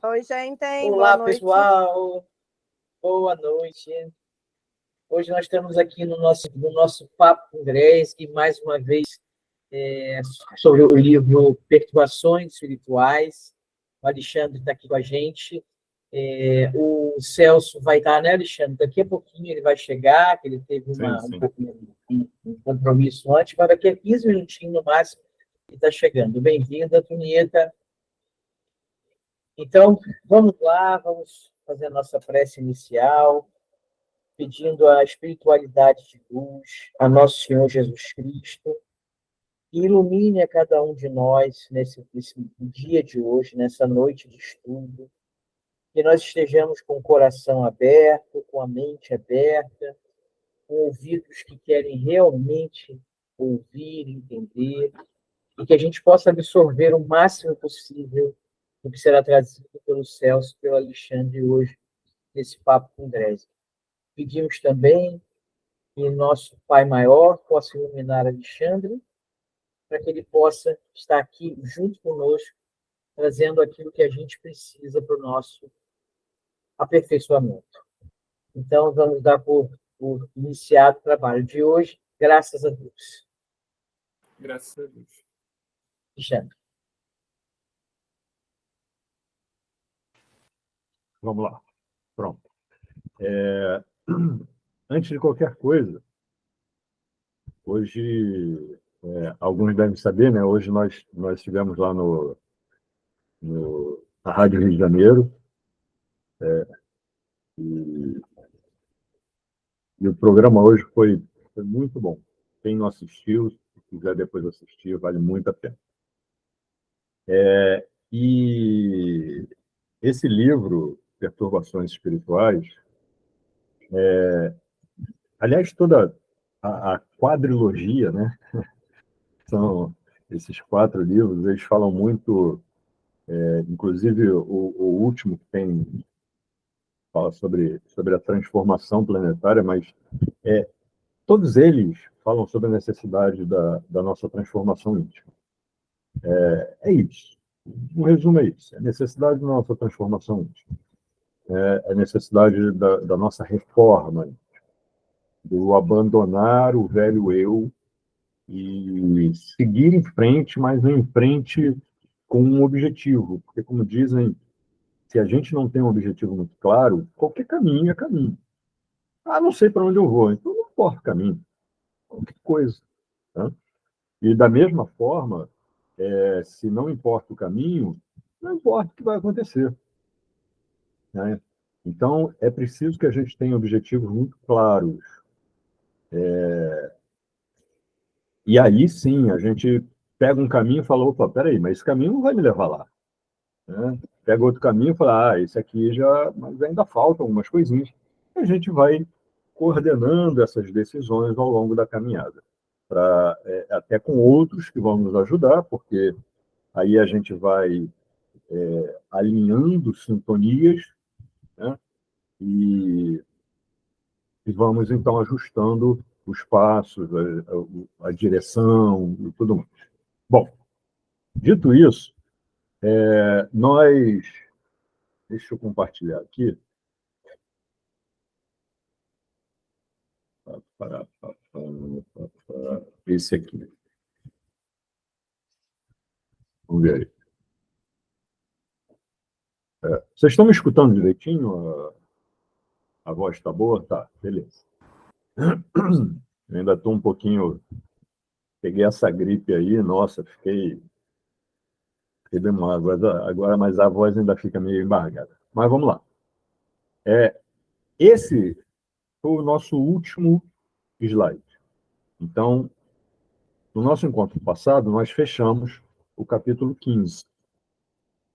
Oi, gente. Olá, Boa noite. pessoal. Boa noite. Hoje nós estamos aqui no nosso Papo com Grace, mais uma vez sobre o livro Perturbações Espirituais. O Alexandre está aqui com a gente. O Celso vai estar, né, Alexandre? Daqui a pouquinho ele vai chegar, que ele teve um compromisso antes, mas daqui a 15 minutinhos no máximo ele está chegando. Bem-vinda, Tunieta. Então, vamos lá, vamos fazer a nossa prece inicial, pedindo a espiritualidade de luz, a nosso Senhor Jesus Cristo, que ilumine a cada um de nós nesse dia de hoje, nessa noite de estudo, que nós estejamos com o coração aberto, com a mente aberta, com ouvidos que querem realmente ouvir, entender, e que a gente possa absorver o máximo possível do que será trazido pelo Celso, pelo Alexandre hoje, nesse Papo com Grace. Pedimos também que nosso Pai Maior possa iluminar Alexandre, para que ele possa estar aqui junto conosco, trazendo aquilo que a gente precisa para o nosso aperfeiçoamento. Então, vamos dar por iniciado o trabalho de hoje, graças a Deus. Graças a Deus. Alexandre. Vamos lá. Pronto. Antes de qualquer coisa, hoje, alguns devem saber, né? Hoje nós estivemos lá na Rádio Rio de Janeiro, e o programa hoje foi muito bom. Quem não assistiu, se quiser depois assistir, vale muito a pena. E esse livro, Perturbações Espirituais, aliás, toda a quadrilogia, né? São esses 4 livros, eles falam muito, inclusive o último que tem, fala sobre a transformação planetária, mas todos eles falam sobre a necessidade da nossa transformação íntima. É isso. O resumo é isso. É a necessidade da nossa transformação íntima. É a necessidade da nossa reforma, do abandonar o velho eu e seguir em frente, mas não em frente com um objetivo. Porque, como dizem, se a gente não tem um objetivo muito claro, qualquer caminho é caminho. Ah, não sei para onde eu vou, então não importa o caminho. Qualquer coisa. Tá? E, da mesma forma, se não importa o caminho, não importa o que vai acontecer. Né? Então, é preciso que a gente tenha objetivos muito claros. E aí, sim, a gente pega um caminho e fala, opa, peraí, mas esse caminho não vai me levar lá. Né? Pega outro caminho e fala, esse aqui já... Mas ainda faltam algumas coisinhas. E a gente vai coordenando essas decisões ao longo da caminhada. Até com outros que vão nos ajudar, porque aí a gente vai alinhando sintonias, né? E vamos, então, ajustando os passos, a direção e tudo mais. Bom, dito isso, nós... Deixa eu compartilhar aqui. Esse aqui. Vamos ver aí. Vocês estão me escutando direitinho? A voz está boa? Tá, beleza. Eu ainda estou um pouquinho... Peguei essa gripe aí, nossa, fiquei bem mal agora, mas a voz ainda fica meio embargada. Mas vamos lá. Esse foi o nosso último slide. Então, no nosso encontro passado, nós fechamos o capítulo 15.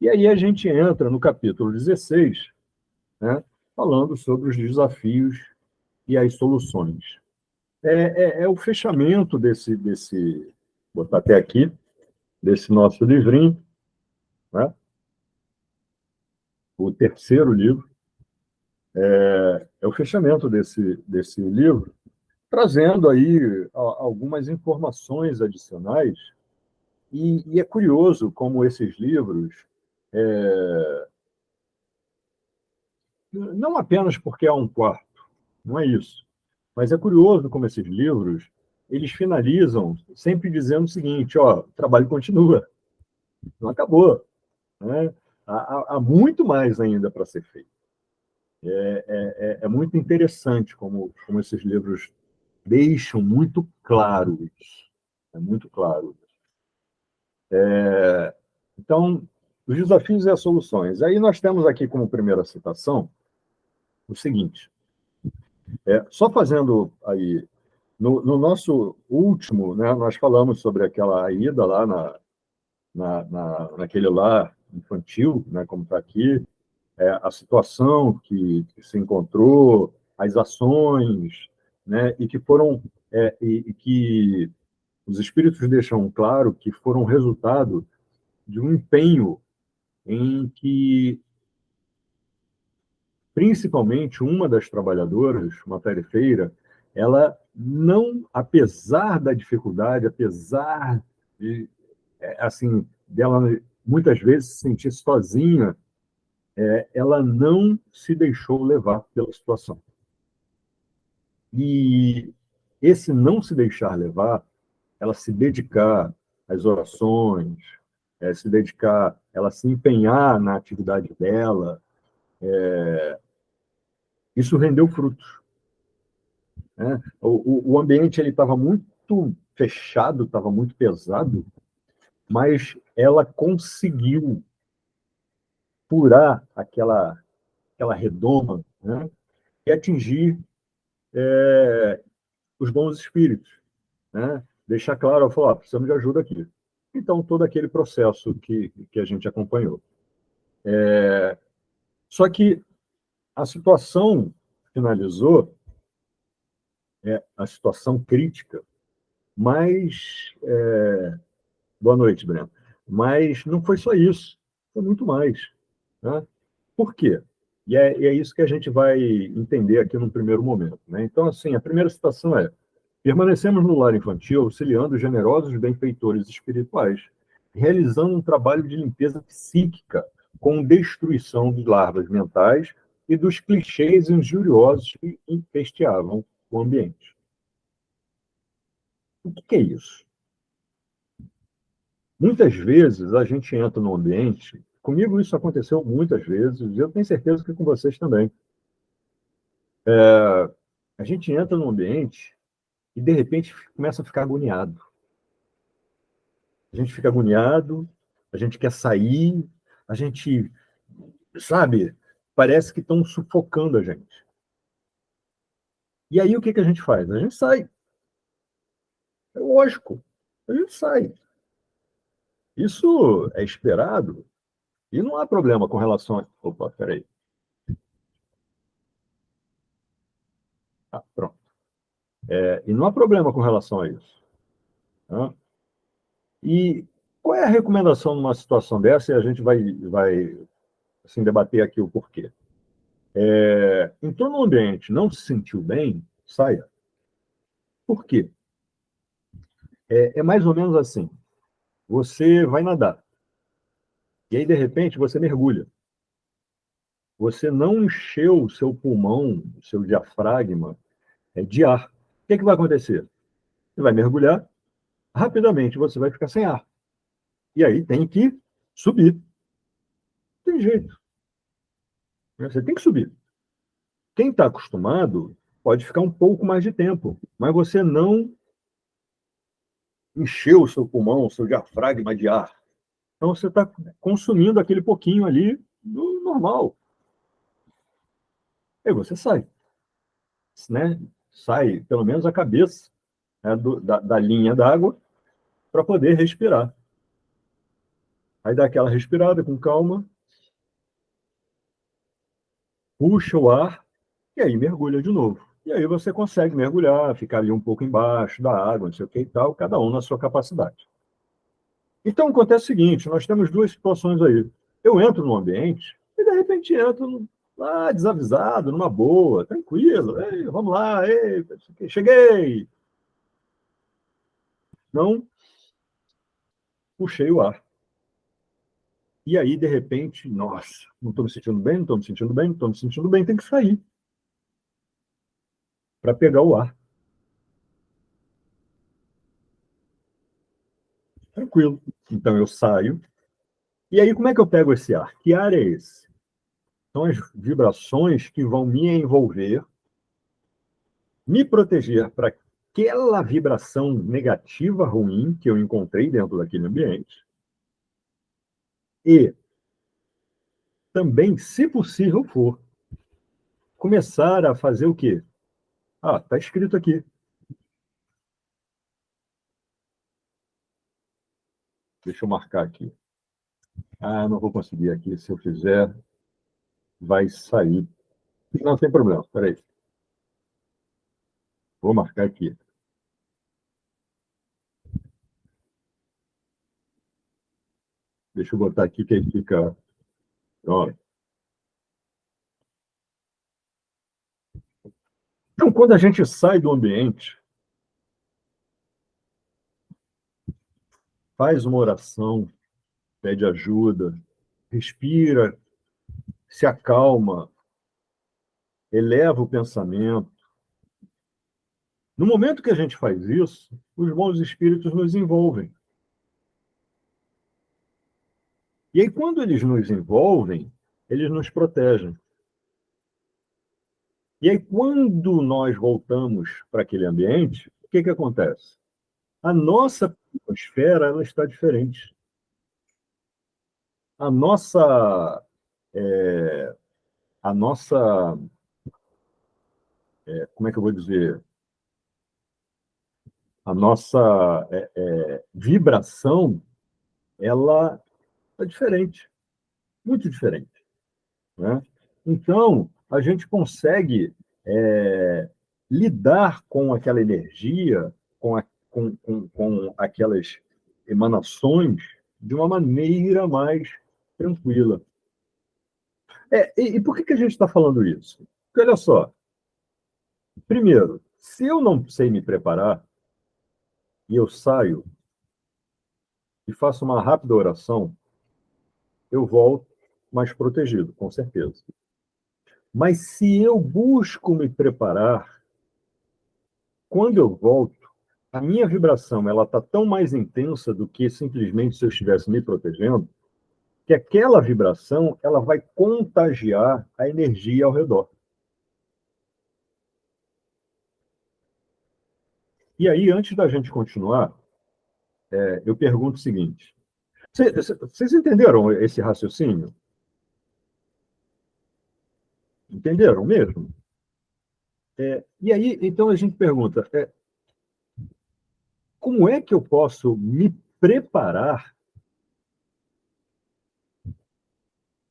E aí a gente entra no capítulo 16, né, falando sobre os desafios e as soluções. É o fechamento desse, vou botar até aqui, desse nosso livrinho, né, o terceiro livro. É o fechamento desse livro, trazendo aí algumas informações adicionais. E é curioso como esses livros não apenas porque há um quarto, não é isso. Mas é curioso como esses livros, eles finalizam sempre dizendo o seguinte, ó, o trabalho continua, não acabou, né? Há muito mais ainda para ser feito. É muito interessante como esses livros deixam muito claro isso. É muito claro. Então, os desafios e as soluções. Aí nós temos aqui como primeira citação o seguinte, só fazendo aí, no nosso último, né, nós falamos sobre aquela ida lá naquele lar infantil, né, como está aqui, a situação que se encontrou, as ações, né, e que foram, e que os espíritos deixam claro que foram resultado de um empenho em que, principalmente, uma das trabalhadoras, uma tarefeira, ela não, apesar da dificuldade, apesar de, assim, dela muitas vezes se sentir sozinha, ela não se deixou levar pela situação. E esse não se deixar levar, ela se dedicar às orações, se dedicar, ela se empenhar na atividade dela, isso rendeu frutos. Né? O ambiente ele estava muito fechado, estava muito pesado, mas ela conseguiu furar aquela redoma, né? E atingir os bons espíritos. Né? Deixar claro, ela falou, precisamos de ajuda aqui. Então, todo aquele processo que a gente acompanhou. Só que a situação finalizou, a situação crítica, mas... boa noite, Breno. Mas não foi só isso, foi muito mais. Né? Por quê? E é isso que a gente vai entender aqui no primeiro momento. Né? Então, assim, a primeira citação é: permanecemos no lar infantil auxiliando os generosos benfeitores espirituais, realizando um trabalho de limpeza psíquica, com destruição de larvas mentais e dos clichês injuriosos que empesteavam o ambiente. O que é isso? Muitas vezes a gente entra no ambiente, comigo isso aconteceu muitas vezes, e eu tenho certeza que com vocês também. A gente entra no ambiente e de repente começa a ficar agoniado. A gente fica agoniado, a gente quer sair, a gente, sabe, parece que estão sufocando a gente. E aí o que a gente faz? A gente sai. É lógico, a gente sai. Isso é esperado e não há problema com relação a... Opa, peraí. Ah, pronto. E não há problema com relação a isso. Né? E qual é a recomendação numa situação dessa? E a gente vai assim, debater aqui o porquê. Entrou no ambiente, não se sentiu bem, saia. Por quê? É mais ou menos assim. Você vai nadar. E aí, de repente, você mergulha. Você não encheu o seu pulmão, o seu diafragma, de ar. O que vai acontecer? Você vai mergulhar, rapidamente você vai ficar sem ar. E aí tem que subir. Não tem jeito. Você tem que subir. Quem está acostumado pode ficar um pouco mais de tempo, mas você não encheu o seu pulmão, o seu diafragma de ar. Então você está consumindo aquele pouquinho ali do normal. Aí você sai, né? Sai pelo menos a cabeça, né, da linha d'água para poder respirar. Aí dá aquela respirada com calma, puxa o ar e aí mergulha de novo. E aí você consegue mergulhar, ficar ali um pouco embaixo da água, não sei o que e tal, cada um na sua capacidade. Então acontece o seguinte, nós temos duas situações aí. Eu entro no ambiente e de repente entro lá desavisado, numa boa, tranquilo, ei, vamos lá, ei, cheguei. Não puxei o ar. E aí, de repente, nossa, não estou me sentindo bem, não estou me sentindo bem, não estou me sentindo bem, tem que sair para pegar o ar. Tranquilo. Então eu saio. E aí, como é que eu pego esse ar? Que ar é esse? São as vibrações que vão me envolver, me proteger para aquela vibração negativa, ruim, que eu encontrei dentro daquele ambiente. E também, se possível for, começar a fazer o quê? Ah, está escrito aqui. Deixa eu marcar aqui. Ah, não vou conseguir aqui. Se eu fizer, vai sair. Não tem problema. Espera aí. Vou marcar aqui. Deixa eu botar aqui que aí fica. Ó. Então, quando a gente sai do ambiente, faz uma oração, pede ajuda, respira, se acalma, eleva o pensamento. No momento que a gente faz isso, os bons espíritos nos envolvem. E aí, quando eles nos envolvem, eles nos protegem. E aí, quando nós voltamos para aquele ambiente, o que acontece? A nossa atmosfera ela está diferente. A nossa, é, a nossa, como é que eu vou dizer? A nossa vibração, ela é diferente, muito diferente, né? Então, a gente consegue lidar com aquela energia, com aquelas emanações, de uma maneira mais tranquila. E por que a gente está falando isso? Porque, olha só, primeiro, se eu não sei me preparar e eu saio e faço uma rápida oração, eu volto mais protegido, com certeza. Mas se eu busco me preparar, quando eu volto, a minha vibração ela está tão mais intensa do que simplesmente se eu estivesse me protegendo, que aquela vibração ela vai contagiar a energia ao redor. E aí, antes da gente continuar, eu pergunto o seguinte: vocês entenderam esse raciocínio? Entenderam mesmo? E aí, então a gente pergunta: como é que eu posso me preparar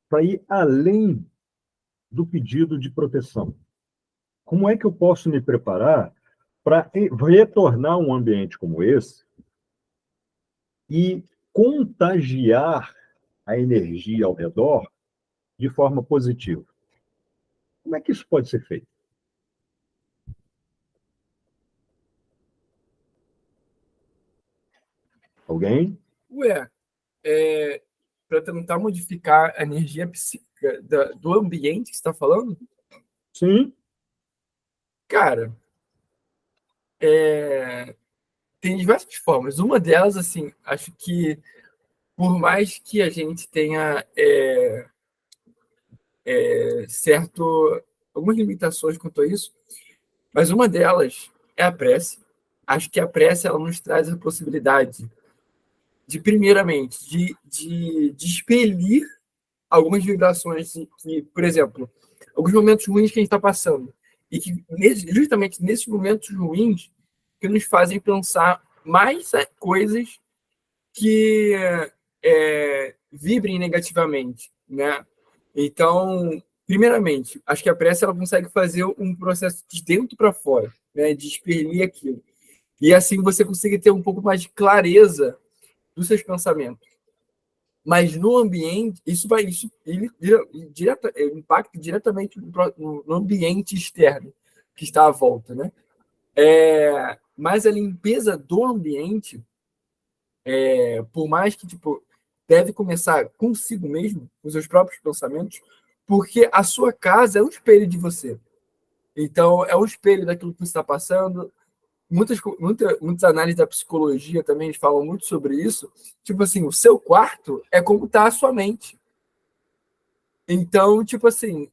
para ir além do pedido de proteção? Como é que eu posso me preparar para retornar a um ambiente como esse e contagiar a energia ao redor de forma positiva? Como é que isso pode ser feito? Alguém? Ué, para tentar modificar a energia psíquica do ambiente que você está falando? Sim. Cara, tem diversas formas. Uma delas, assim, acho que por mais que a gente tenha algumas limitações quanto a isso, mas uma delas é a prece. Acho que a prece ela nos traz a possibilidade de, primeiramente, de expelir algumas vibrações que, por exemplo, alguns momentos ruins que a gente está passando. E que, justamente nesses momentos ruins, que nos fazem pensar mais coisas que vibrem negativamente, né? Então, primeiramente, acho que a prece ela consegue fazer um processo de dentro para fora, né? De expelir aquilo. E assim você consegue ter um pouco mais de clareza dos seus pensamentos. Mas no ambiente, impacta diretamente no ambiente externo que está à volta, né? Mas a limpeza do ambiente, por mais que tipo, deve começar consigo mesmo, com seus próprios pensamentos, porque a sua casa é um espelho de você. Então, é um espelho daquilo que você está passando. Muitas análises da psicologia também falam muito sobre isso. Tipo assim, o seu quarto é como está a sua mente. Então, tipo assim,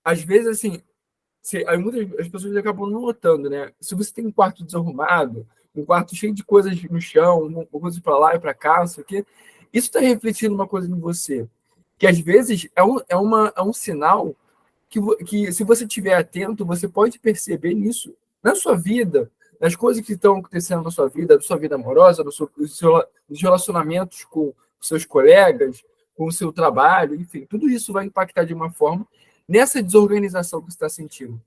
às vezes, assim, aí muitas as pessoas acabam não notando, né? Se você tem um quarto desarrumado, um quarto cheio de coisas no chão, coisas para lá e para cá, não sei o quê, isso está refletindo uma coisa em você. Que às vezes é um sinal que, se você estiver atento, você pode perceber nisso, na sua vida, nas coisas que estão acontecendo na sua vida amorosa, nos relacionamentos com os seus colegas, com o seu trabalho, enfim, tudo isso vai impactar de uma forma nessa desorganização que você está sentindo.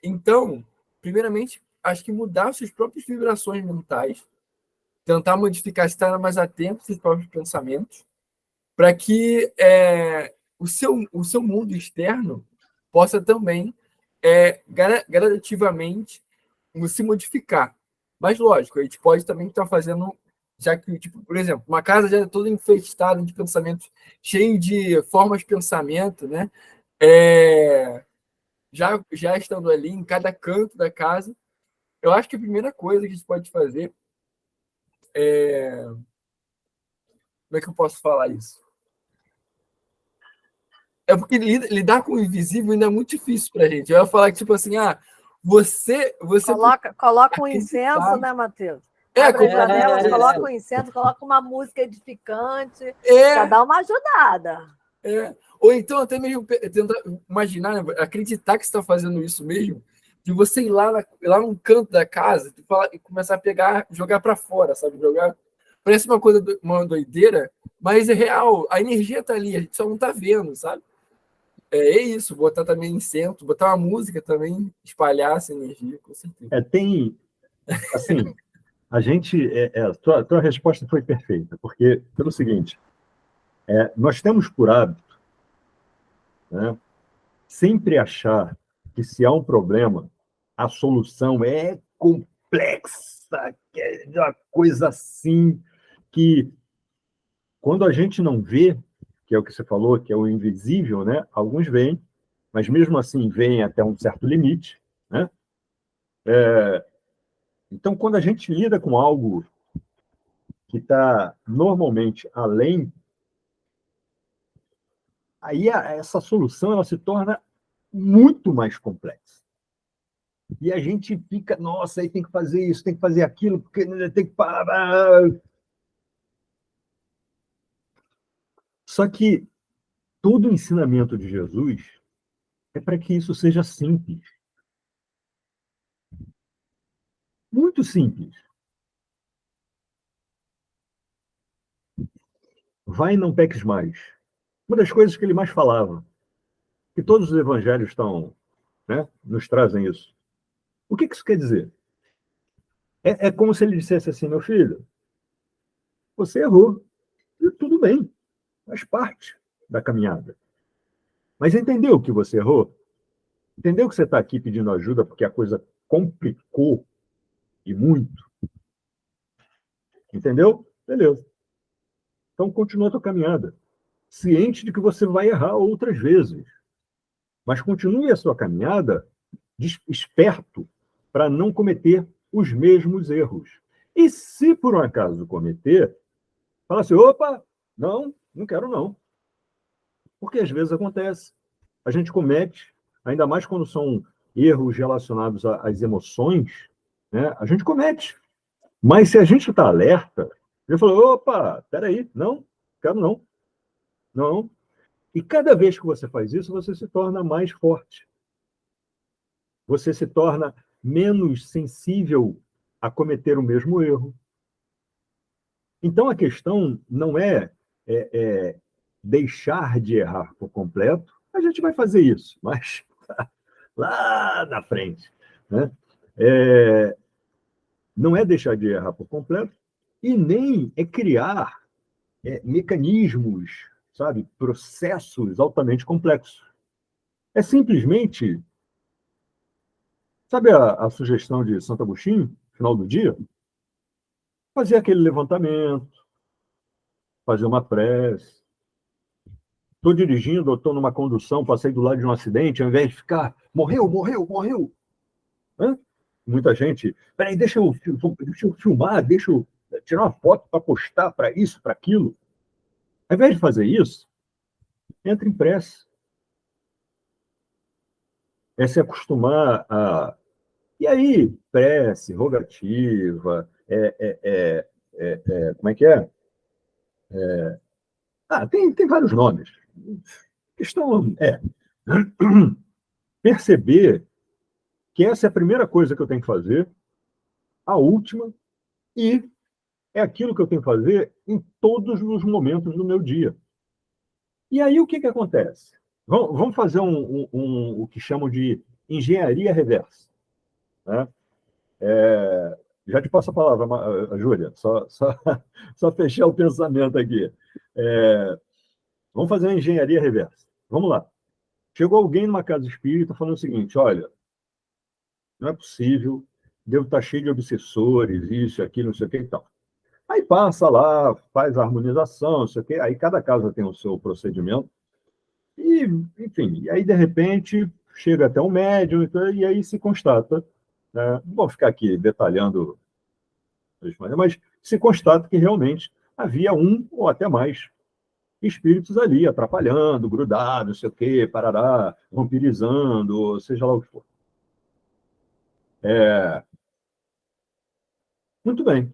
Então, primeiramente, acho que mudar suas próprias vibrações mentais, tentar modificar, estar mais atento aos seus próprios pensamentos, para que o seu mundo externo possa também gradativamente se modificar. Mas, lógico, a gente pode também estar fazendo, já que, tipo, por exemplo, uma casa já é toda infestada de pensamentos, cheia de formas de pensamento, né? Já estando ali em cada canto da casa, eu acho que a primeira coisa que a gente pode fazer como é que eu posso falar isso? É porque lidar com o invisível ainda é muito difícil para a gente. Eu ia falar que, tipo assim, você coloca um incenso, né, Matheus? Abre as janelas, coloca um incenso, coloca uma música edificante, para dar uma ajudada. Ou então até mesmo tentar imaginar, acreditar que você está fazendo isso mesmo, de você ir lá num canto da casa e começar a pegar, jogar para fora, sabe? Parece uma doideira, mas é real. A energia está ali, a gente só não está vendo, sabe? É isso, botar também incenso, botar uma música também, espalhar essa energia, com certeza. Tem, assim, a gente, tua resposta foi perfeita, porque, pelo seguinte, nós temos por hábito, né, sempre achar que se há um problema, a solução é complexa, que é uma coisa assim, que quando a gente não vê, que é o que você falou, que é o invisível, né, alguns veem, mas mesmo assim veem até um certo limite, né? Então, quando a gente lida com algo que está normalmente além, aí essa solução ela se torna muito mais complexa. E a gente fica, nossa, aí tem que fazer isso, tem que fazer aquilo, porque tem que parar. Só que todo o ensinamento de Jesus é para que isso seja simples. Muito simples. Vai e não peques mais. Uma das coisas que ele mais falava, que todos os evangelhos né, nos trazem isso. O que isso quer dizer? É como se ele dissesse assim, meu filho, você errou, e tudo bem, faz parte da caminhada. Mas entendeu que você errou? Entendeu que você está aqui pedindo ajuda porque a coisa complicou e muito? Entendeu? Beleza. Então continua a tua caminhada, ciente de que você vai errar outras vezes. Mas continue a sua caminhada esperto para não cometer os mesmos erros. E se por um acaso cometer, fala assim, opa, não quero não. Porque às vezes acontece. A gente comete, ainda mais quando são erros relacionados às emoções, né? A gente comete. Mas se a gente está alerta, ele falou, opa, peraí, não, quero não. Não. E cada vez que você faz isso, você se torna mais forte. Você se torna menos sensível a cometer o mesmo erro. Então, a questão não é deixar de errar por completo. A gente vai fazer isso, mas lá na frente. Né? Não é deixar de errar por completo e nem é criar mecanismos, sabe, processos altamente complexos. É simplesmente, sabe a sugestão de Santo Agostinho, final do dia? fazer aquele levantamento, fazer uma prece. Estou dirigindo, estou numa condução, passei do lado de um acidente, ao invés de ficar, morreu, morreu, morreu. Hã? Muita gente, peraí, deixa eu filmar, deixa eu tirar uma foto para postar, para isso, para aquilo. Ao invés de fazer isso, entra em prece. É se acostumar a... E aí, prece, rogativa, como é que é? Tem vários nomes. A questão é perceber que essa é a primeira coisa que eu tenho que fazer, a última, e é aquilo que eu tenho que fazer em todos os momentos do meu dia. E aí o que acontece? Vamos fazer o que chamam de engenharia reversa. Né? Já te passo a palavra, Júlia, só fechar o pensamento aqui. Vamos fazer uma engenharia reversa. Vamos lá. Chegou alguém numa casa espírita falando o seguinte: olha, não é possível, devo estar cheio de obsessores, isso, aquilo, não sei o que e tal. Aí passa lá, faz a harmonização, não sei o que, aí cada casa tem o seu procedimento, e, enfim, e aí de repente chega até um médium, e aí se constata, né? Não vou ficar aqui detalhando, mas se constata que realmente havia um ou até mais espíritos ali, atrapalhando, grudados, não sei o quê, parará, vampirizando, seja lá o que for. Muito bem.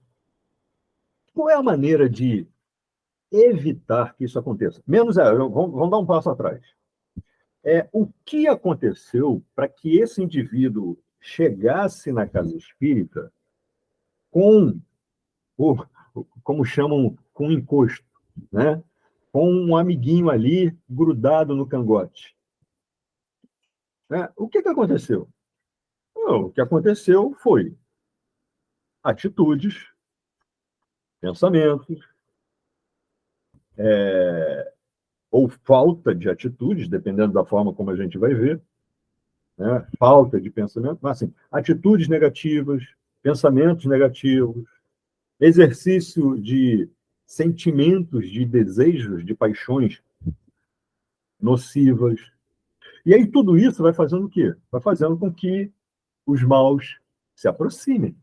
Qual é a maneira de evitar que isso aconteça? Vamos dar um passo atrás. O que aconteceu para que esse indivíduo chegasse na casa espírita com como chamam, com encosto, né? Com um amiguinho ali grudado no cangote. O que aconteceu? O que aconteceu foi atitudes, pensamentos, ou falta de atitudes, dependendo da forma como a gente vai ver, né? Falta de pensamento, mas assim, atitudes negativas, pensamentos negativos, exercício de sentimentos, de desejos, de paixões nocivas. E aí tudo isso vai fazendo o quê? Vai fazendo com que os maus se aproximem.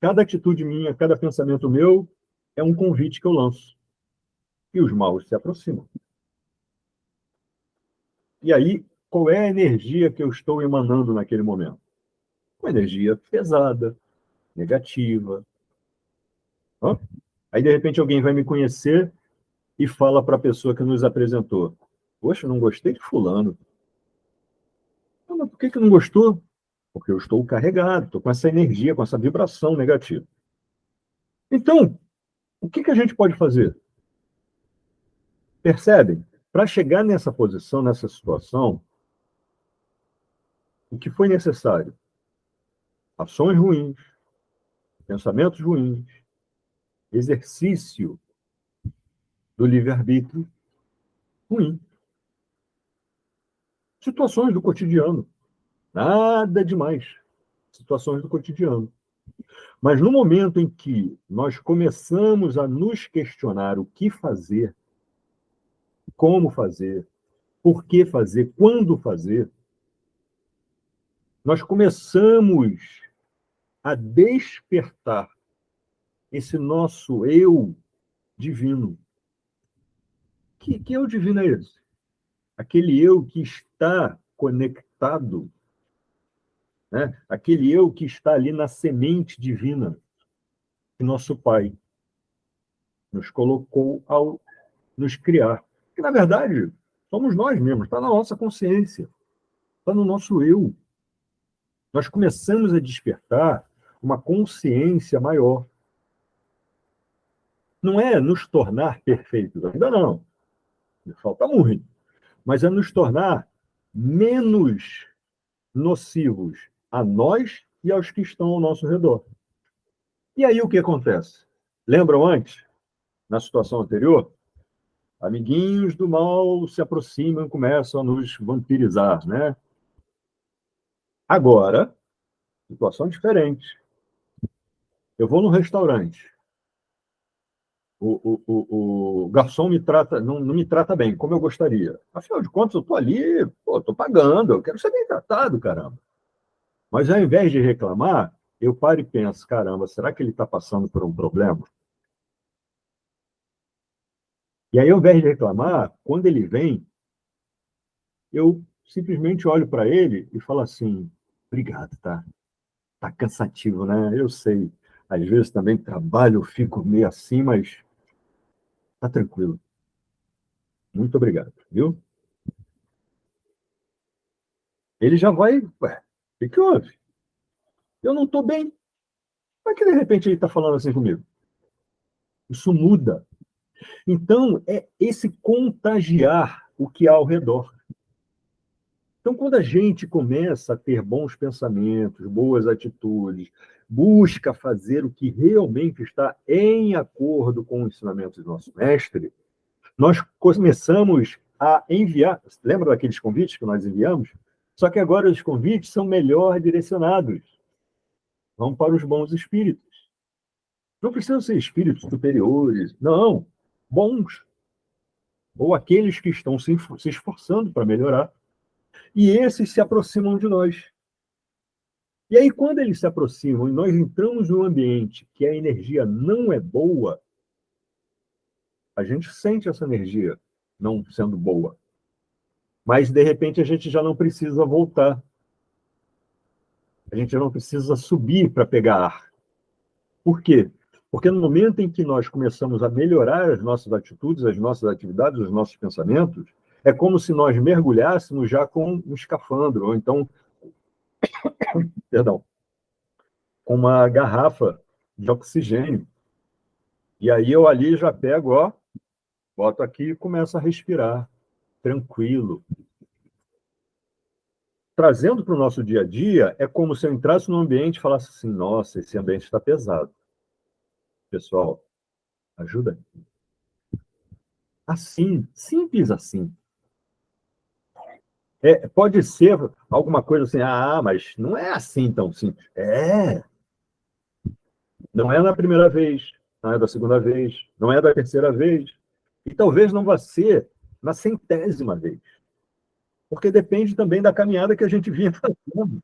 Cada atitude minha, cada pensamento meu é um convite que eu lanço. E os maus se aproximam. E aí, qual é a energia que eu estou emanando naquele momento? Uma energia pesada, negativa. Aí, de repente, alguém vai me conhecer e fala para a pessoa que nos apresentou: poxa, não gostei de fulano. Mas por que não gostou? Porque eu estou carregado, estou com essa energia, com essa vibração negativa. Então, o que a gente pode fazer? Percebem? Para chegar nessa posição, nessa situação, o que foi necessário? Ações ruins, pensamentos ruins, exercício do livre-arbítrio ruim. Situações do cotidiano. Nada demais. Situações do cotidiano. Mas no momento em que nós começamos a nos questionar o que fazer, como fazer, por que fazer, quando fazer, nós começamos a despertar esse nosso eu divino. Que eu divino é esse? Aquele eu que está conectado, né? Aquele eu que está ali na semente divina que nosso Pai nos colocou ao nos criar. Que, na verdade, somos nós mesmos, está na nossa consciência, está no nosso eu. Nós começamos a despertar uma consciência maior. Não é nos tornar perfeitos, ainda não. Falta muito. Mas é nos tornar menos nocivos a nós e aos que estão ao nosso redor. E aí o que acontece? Lembram antes, na situação anterior? Amiguinhos do mal se aproximam e começam a nos vampirizar, né? Agora, situação diferente. Eu vou num restaurante, o garçom não me trata bem, como eu gostaria. Afinal de contas, eu estou ali, estou pagando, eu quero ser bem tratado, caramba. Mas ao invés de reclamar, eu paro e penso, caramba, será que ele está passando por um problema? E aí, ao invés de reclamar, quando ele vem, eu simplesmente olho para ele e falo assim, obrigado, tá? Tá cansativo, né? Eu sei. Às vezes também trabalho, eu fico meio assim, mas tá tranquilo. Muito obrigado, viu? Ele já vai, ué, o que houve? Eu não estou bem. Como é que de repente ele está falando assim comigo? Isso muda. Então, é esse contagiar o que há ao redor. Então, quando a gente começa a ter bons pensamentos, boas atitudes, busca fazer o que realmente está em acordo com o ensinamento do nosso mestre, nós começamos a enviar. Lembra daqueles convites que nós enviamos? Só que agora os convites são melhor direcionados. Vão para os bons espíritos. Não precisam ser espíritos superiores, não. Bons. Ou aqueles que estão se esforçando para melhorar. E esses se aproximam de nós. E aí, quando eles se aproximam e nós entramos num ambiente que a energia não é boa, a gente sente essa energia não sendo boa. Mas, de repente, a gente já não precisa voltar. A gente já não precisa subir para pegar ar. Por quê? Porque no momento em que nós começamos a melhorar as nossas atitudes, as nossas atividades, os nossos pensamentos, é como se nós mergulhássemos já com um escafandro, ou então, perdão, com uma garrafa de oxigênio. E aí eu ali já pego, ó, boto aqui e começo a respirar, tranquilo. Trazendo para o nosso dia a dia, é como se eu entrasse num ambiente e falasse assim, nossa, esse ambiente está pesado. Pessoal, ajuda. Assim, simples assim. Pode ser alguma coisa assim, mas não é assim tão simples. Não é na primeira vez, não é da segunda vez, não é da terceira vez, e talvez não vá ser na 100ª vez, porque depende também da caminhada que a gente vinha fazendo.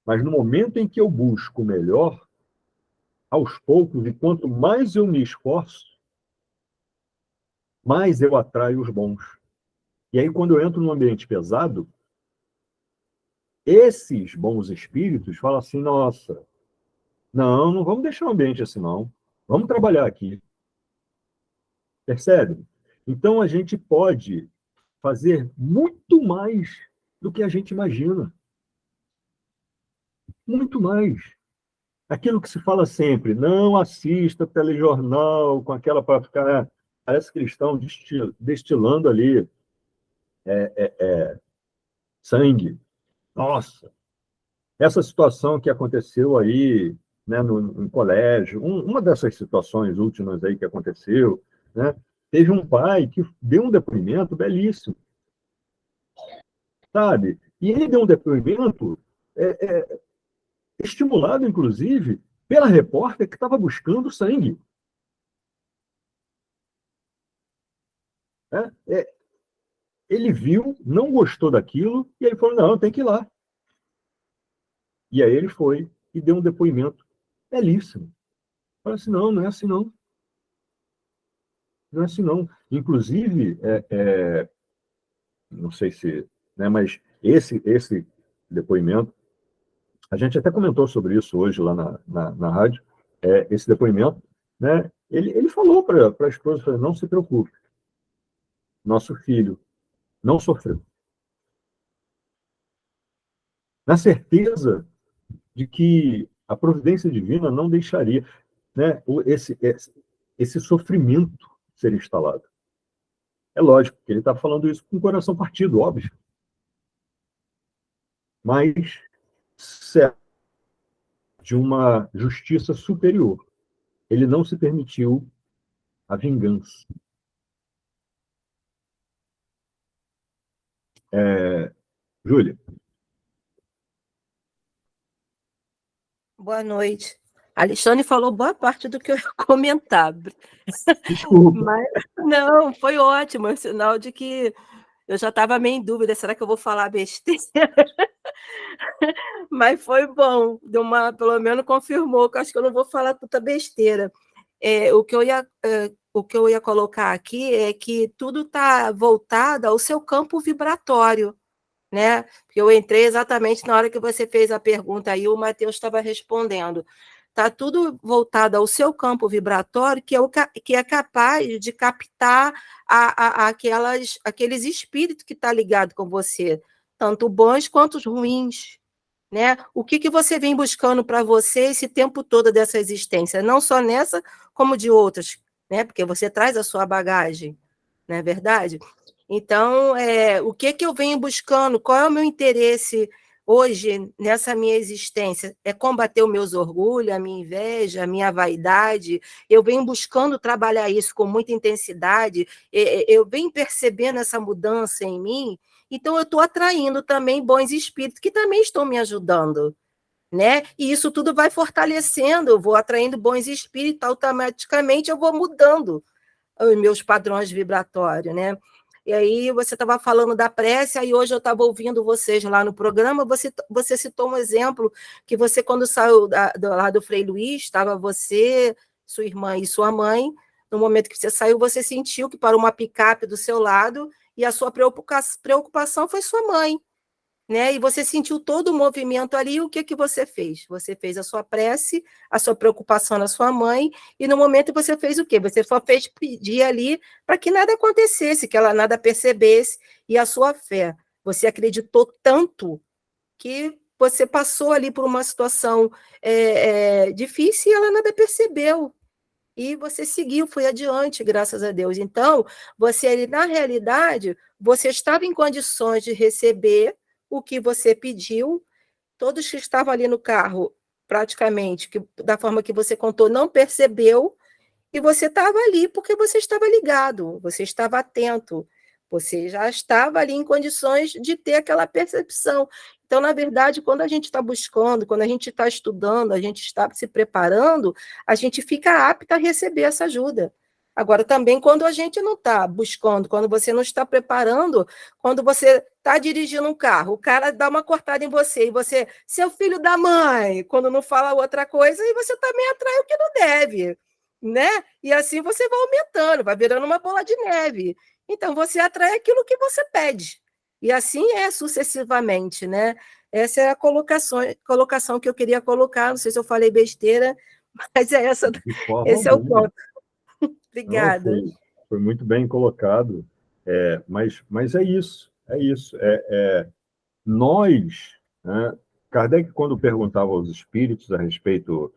Mas no momento em que eu busco o melhor, aos poucos, e quanto mais eu me esforço, mais eu atraio os bons. E aí, quando eu entro num ambiente pesado, esses bons espíritos falam assim, nossa, não vamos deixar o ambiente assim, não. Vamos trabalhar aqui. Percebe? Então, a gente pode fazer muito mais do que a gente imagina. Muito mais. Aquilo que se fala sempre, não assista telejornal com aquela para ficar. Parece que eles estão destilando ali sangue. Nossa, essa situação que aconteceu aí, né, no colégio, uma dessas situações últimas aí que aconteceu, né, teve um pai que deu um depoimento belíssimo, sabe? E ele deu um depoimento estimulado, inclusive, pela repórter que estava buscando sangue. Né? Ele viu, não gostou daquilo, e ele falou, não, tem que ir lá. E aí ele foi e deu um depoimento belíssimo. Falei assim, não é assim não. Não é assim não. Inclusive, não sei se, né, mas esse depoimento, a gente até comentou sobre isso hoje lá na rádio, esse depoimento, né, ele falou para a esposa, falou, não se preocupe, nosso filho não sofreu. Na certeza de que a providência divina não deixaria, né, esse sofrimento ser instalado. É lógico que ele está falando isso com o coração partido, óbvio. Mas certo, de uma justiça superior. Ele não se permitiu a vingança. Júlia. Boa noite. Alexandre falou boa parte do que eu ia comentar. Desculpa. Mas, não, foi ótimo, é um sinal de que eu já estava meio em dúvida, será que eu vou falar besteira? Mas foi bom, pelo menos confirmou que eu acho que eu não vou falar tanta besteira. O que eu ia colocar aqui é que tudo está voltado ao seu campo vibratório, né? Porque eu entrei exatamente na hora que você fez a pergunta aí, o Matheus estava respondendo. Está tudo voltado ao seu campo vibratório, que é capaz de captar aqueles espíritos que estão ligados com você, tanto bons quanto os ruins. Né? O que você vem buscando para você esse tempo todo dessa existência? Não só nessa, como de outras, né? Porque você traz a sua bagagem, não é verdade? Então, o que eu venho buscando? Qual é o meu interesse hoje nessa minha existência? É combater os meus orgulhos, a minha inveja, a minha vaidade. Eu venho buscando trabalhar isso com muita intensidade. Eu venho percebendo essa mudança em mim. Então, eu estou atraindo também bons espíritos que também estão me ajudando, né? E isso tudo vai fortalecendo. Eu vou atraindo bons espíritos, automaticamente eu vou mudando os meus padrões vibratórios, né? E aí você estava falando da prece, aí hoje eu estava ouvindo vocês lá no programa, você citou um exemplo que você, quando saiu lá do Frei Luís, estava você, sua irmã e sua mãe, no momento que você saiu, você sentiu que parou uma picape do seu lado e a sua preocupação foi sua mãe, né? E você sentiu todo o movimento ali, e o que você fez? Você fez a sua prece, a sua preocupação na sua mãe, e no momento você fez o quê? Você só fez pedir ali para que nada acontecesse, que ela nada percebesse, e a sua fé. Você acreditou tanto que você passou ali por uma situação difícil e ela nada percebeu. E você seguiu, foi adiante, graças a Deus. Então, você, na realidade, você estava em condições de receber o que você pediu, todos que estavam ali no carro, praticamente, da forma que você contou, não percebeu, e você estava ali porque você estava ligado, você estava atento, você já estava ali em condições de ter aquela percepção. Então, na verdade, quando a gente está buscando, quando a gente está estudando, a gente está se preparando, a gente fica apta a receber essa ajuda. Agora, também, quando a gente não está buscando, quando você não está preparando, quando você está dirigindo um carro, o cara dá uma cortada em você, e você, seu filho da mãe, quando não fala outra coisa, e você também atrai o que não deve, né? E assim você vai aumentando, vai virando uma bola de neve. Então, você atrai aquilo que você pede. E assim sucessivamente, né? Essa é a colocação que eu queria colocar, não sei se eu falei besteira, mas esse é o ponto. Obrigada. Não, foi muito bem colocado, mas é isso. Nós, né, Kardec, quando perguntava aos espíritos a respeito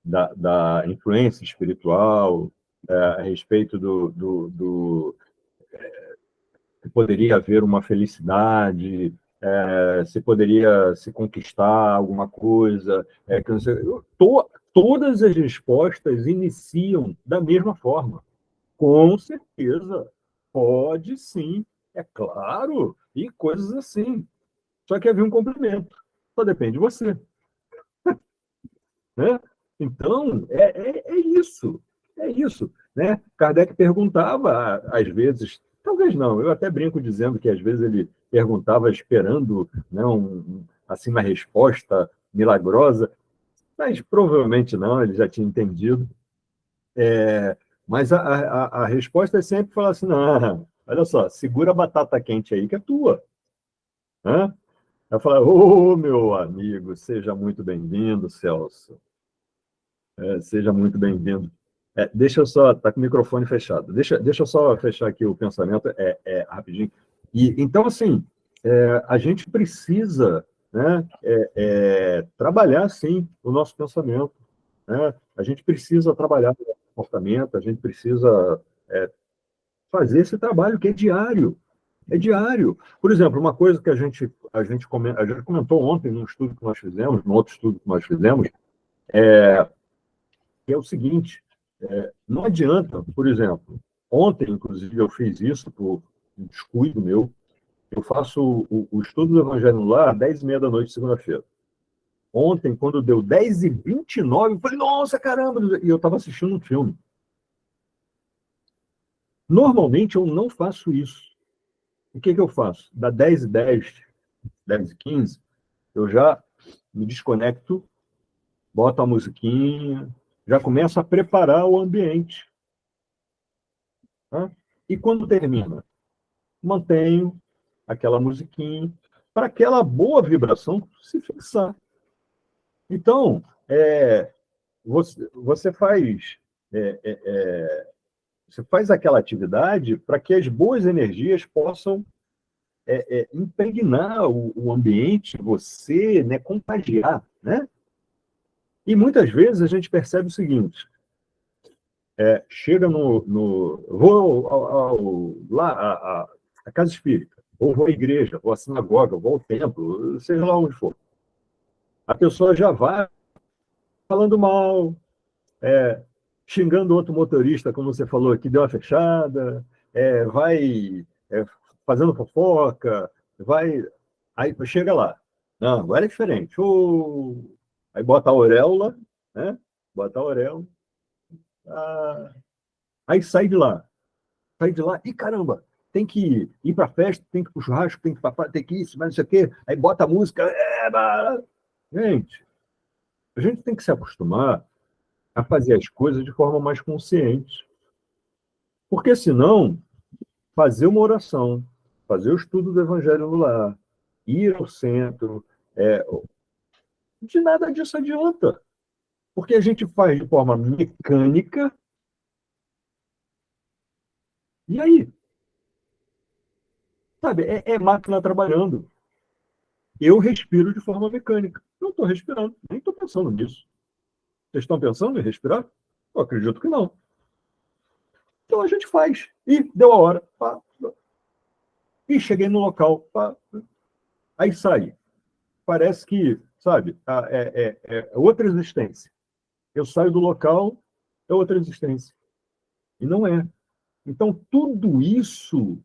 da influência espiritual, a respeito que poderia haver uma felicidade, se poderia se conquistar alguma coisa, todas as respostas iniciam da mesma forma. Com certeza, pode sim, é claro, e coisas assim. Só que havia um complemento. Só depende de você. Né? Então, é isso. É isso. Né? Kardec perguntava, às vezes, talvez não, eu até brinco dizendo que às vezes ele perguntava esperando, né, assim, uma resposta milagrosa, mas provavelmente não, ele já tinha entendido. Mas a resposta é sempre falar assim, não, olha só, segura a batata quente aí que é tua. Né? Ela fala, meu amigo, seja muito bem-vindo, Celso. Seja muito bem-vindo. Deixa eu só, tá com o microfone fechado. Deixa eu só fechar aqui o pensamento, rapidinho. Então, assim, a gente precisa, né, trabalhar, sim, o nosso pensamento. Né? A gente precisa trabalhar o nosso comportamento, a gente precisa fazer esse trabalho que é diário. É diário. Por exemplo, uma coisa que a gente comentou ontem num estudo que nós fizemos, num outro estudo que nós fizemos, que é o seguinte, não adianta, por exemplo, ontem, inclusive, eu fiz isso por um descuido meu, eu faço o estudo do Evangelho no Lar às 10h30 da noite, segunda-feira. Ontem, quando deu 10h29, eu falei, nossa, caramba! E eu estava assistindo um filme. Normalmente, eu não faço isso. O que eu faço? Da 10h10, 10h15, eu já me desconecto, boto a musiquinha, já começo a preparar o ambiente. Tá? E quando termina, mantenho aquela musiquinha para aquela boa vibração se fixar. Então, você faz você faz aquela atividade para que as boas energias possam impregnar o ambiente, você, né, contagiar, né? E muitas vezes a gente percebe o seguinte: chega vou lá a casa espírita, ou vou à igreja, vou à sinagoga, vou ao templo, seja lá onde for. A pessoa já vai falando mal, xingando outro motorista, como você falou, que deu uma fechada, vai fazendo fofoca, vai. Aí chega lá. Não, agora é diferente. Aí bota a auréola, né? Bota a auréola. Aí sai de lá. Sai de lá e caramba, tem que ir para a festa, tem que ir para o churrasco, tem que ir para tem que isso, mas não sei o quê. Aí bota a música. Gente, a gente tem que se acostumar a fazer as coisas de forma mais consciente. Porque senão, fazer uma oração, fazer o estudo do Evangelho no lar, ir ao centro, de nada disso adianta. Porque a gente faz de forma mecânica. E aí? Sabe, máquina trabalhando. Eu respiro de forma mecânica. Não estou respirando, nem estou pensando nisso. Vocês estão pensando em respirar? Eu acredito que não. Então a gente faz. E deu a hora. Pá. E cheguei no local. Pá. Aí sai. Parece que, sabe, é outra existência. Eu saio do local, é outra existência. E não é. Então, tudo isso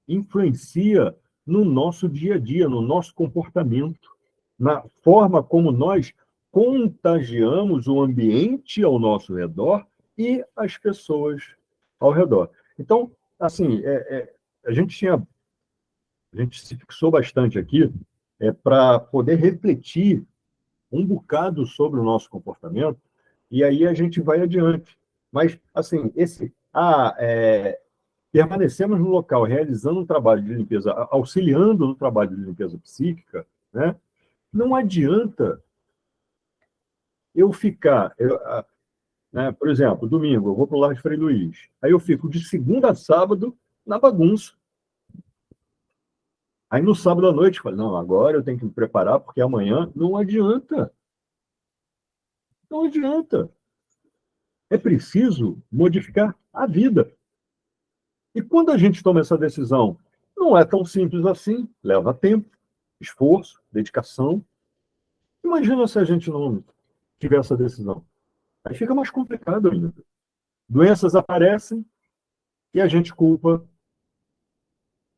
influencia no nosso dia a dia, no nosso comportamento, na forma como nós contagiamos o ambiente ao nosso redor e as pessoas ao redor. Então, assim, a gente se fixou bastante aqui para poder refletir um bocado sobre o nosso comportamento e aí a gente vai adiante. Mas, assim, permanecemos no local realizando um trabalho de limpeza, auxiliando no trabalho de limpeza psíquica, né? Não adianta eu ficar, né, por exemplo, domingo eu vou para o Lar de Frei Luís, aí eu fico de segunda a sábado na bagunça. Aí no sábado à noite eu falo, não, agora eu tenho que me preparar porque amanhã não adianta. Não adianta. É preciso modificar a vida. E quando a gente toma essa decisão, não é tão simples assim, leva tempo, esforço, dedicação. Imagina se a gente não tiver essa decisão. Aí fica mais complicado ainda. Doenças aparecem e a gente culpa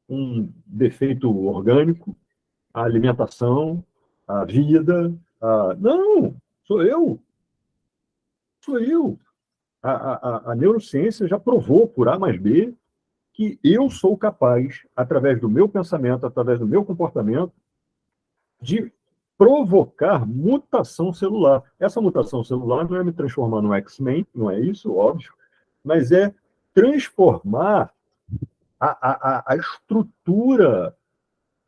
um defeito orgânico, a alimentação, a vida. Não, sou eu. Sou eu. A neurociência já provou, por A mais B, que eu sou capaz, através do meu pensamento, através do meu comportamento, de provocar mutação celular. Essa mutação celular não é me transformar no X-Men, não é isso, óbvio, mas é transformar a estrutura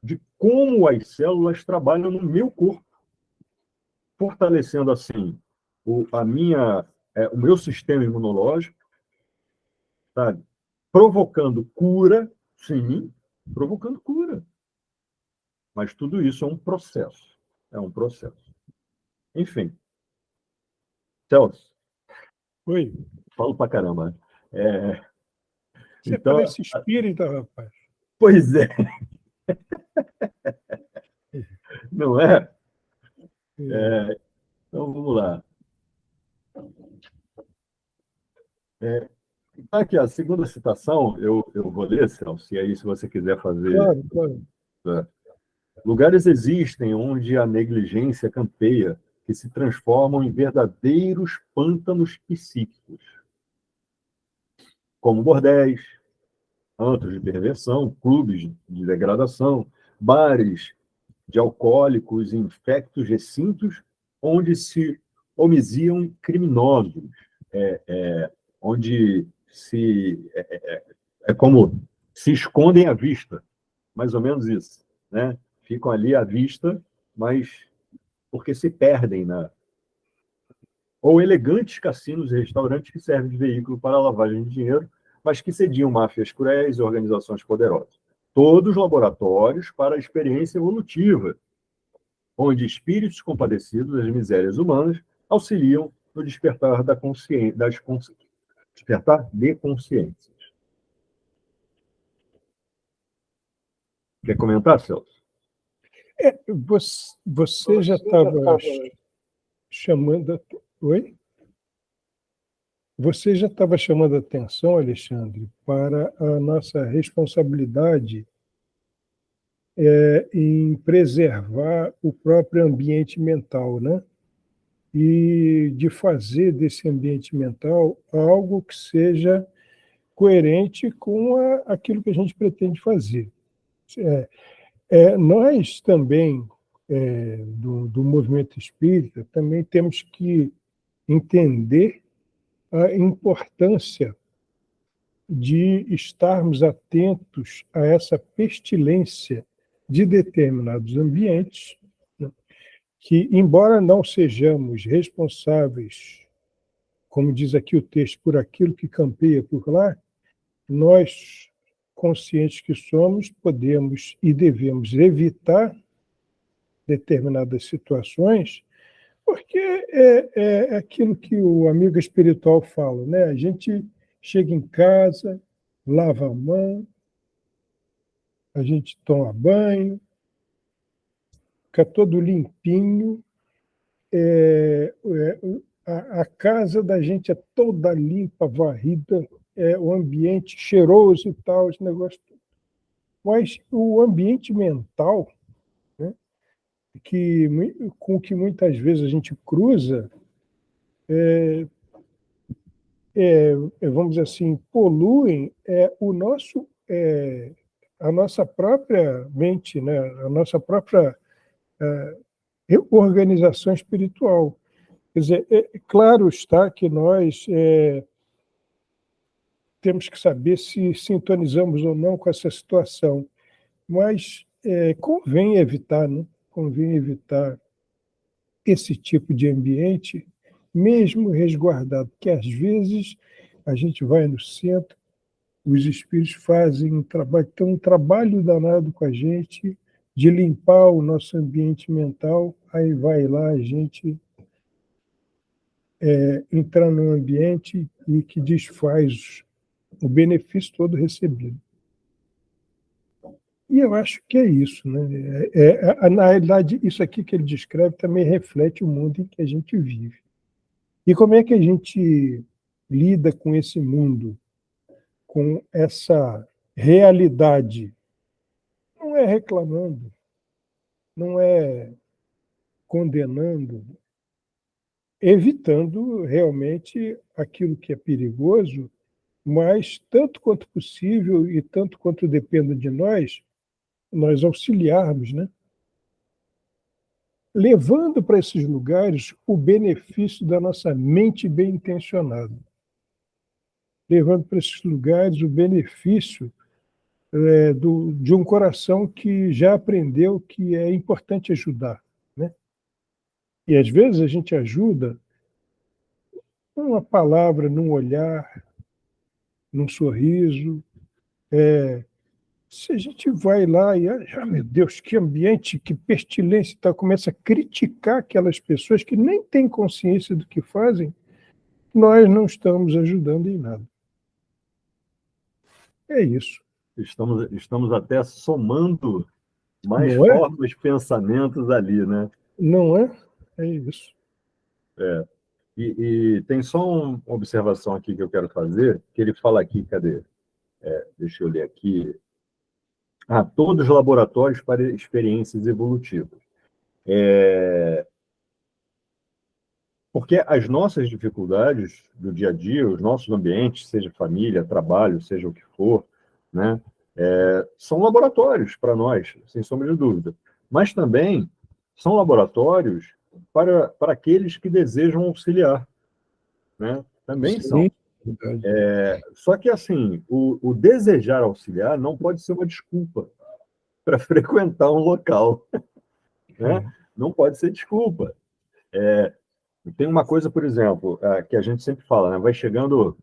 de como as células trabalham no meu corpo, fortalecendo assim o meu sistema imunológico, sabe? Provocando cura, sim, provocando cura. Mas tudo isso é um processo. É um processo. Enfim. Celso. Oi. Falo pra caramba. Você Então, parece espírita, rapaz. Pois é. Não é? Então, vamos lá. Aqui, a segunda citação, eu vou ler, Celso, e aí, se você quiser fazer. Claro. Lugares existem onde a negligência campeia, que se transformam em verdadeiros pântanos psíquicos, como bordéis, antros de perversão, clubes de degradação, bares de alcoólicos e infectos recintos onde se homiciam criminosos, onde é como se escondem à vista, mais ou menos isso, né? Ficam ali à vista, mas porque se perdem ou elegantes cassinos e restaurantes que servem de veículo para a lavagem de dinheiro, mas que sediam máfias cruéis e organizações poderosas. Todos laboratórios para a experiência evolutiva, onde espíritos compadecidos das misérias humanas auxiliam no despertar despertar de consciências. Quer comentar, Celso? Você já estava chamando... Oi? Você já estava chamando a atenção, Alexandre, para a nossa responsabilidade em preservar o próprio ambiente mental, né? E de fazer desse ambiente mental algo que seja coerente com aquilo que a gente pretende fazer. Nós também, do movimento espírita, também temos que entender a importância de estarmos atentos a essa pestilência de determinados ambientes, né, que, embora não sejamos responsáveis, como diz aqui o texto, por aquilo que campeia por lá, nós, conscientes que somos, podemos e devemos evitar determinadas situações, porque é aquilo que o amigo espiritual fala, né? A gente chega em casa, lava a mão, a gente toma banho, fica todo limpinho, a casa da gente é toda limpa, varrida, o ambiente cheiroso e tal, esse negócio. Mas o ambiente mental, né, com que muitas vezes a gente cruza, vamos dizer assim, poluem a nossa própria mente, né, a nossa própria organização espiritual. Quer dizer, claro está que nós temos que saber se sintonizamos ou não com essa situação, mas convém evitar, né? Convém evitar esse tipo de ambiente, mesmo resguardado, porque às vezes a gente vai no centro, os espíritos fazem um trabalho danado com a gente de limpar o nosso ambiente mental, aí vai lá a gente entrar num ambiente e que desfaz o benefício todo recebido. E eu acho que é isso, né? Na realidade, isso aqui que ele descreve também reflete o mundo em que a gente vive. E como é que a gente lida com esse mundo, com essa realidade? Não é reclamando, não é condenando, evitando realmente aquilo que é perigoso, mas tanto quanto possível e tanto quanto dependa de nós auxiliarmos, né? Levando para esses lugares o benefício da nossa mente bem intencionada. Levando para esses lugares o benefício de um coração que já aprendeu que é importante ajudar, né? E às vezes a gente ajuda numa palavra, num olhar, num sorriso. Se a gente vai lá e, meu Deus, que ambiente, que pestilência, tá, começa a criticar aquelas pessoas que nem têm consciência do que fazem, nós não estamos ajudando em nada. É isso. Estamos até somando mais formas, pensamentos ali, né? Não é? É isso. E tem só uma observação aqui que eu quero fazer, que ele fala aqui, cadê? Deixa eu ler aqui. todos os laboratórios para experiências evolutivas. Porque as nossas dificuldades do dia a dia, os nossos ambientes, seja família, trabalho, seja o que for, né, são laboratórios para nós, sem sombra de dúvida. Mas também são laboratórios para aqueles que desejam auxiliar, né? Também são. Só que, assim, o desejar auxiliar não pode ser uma desculpa para frequentar um local, né? Não pode ser desculpa. Tem uma coisa, por exemplo, que a gente sempre fala, né? Vai chegando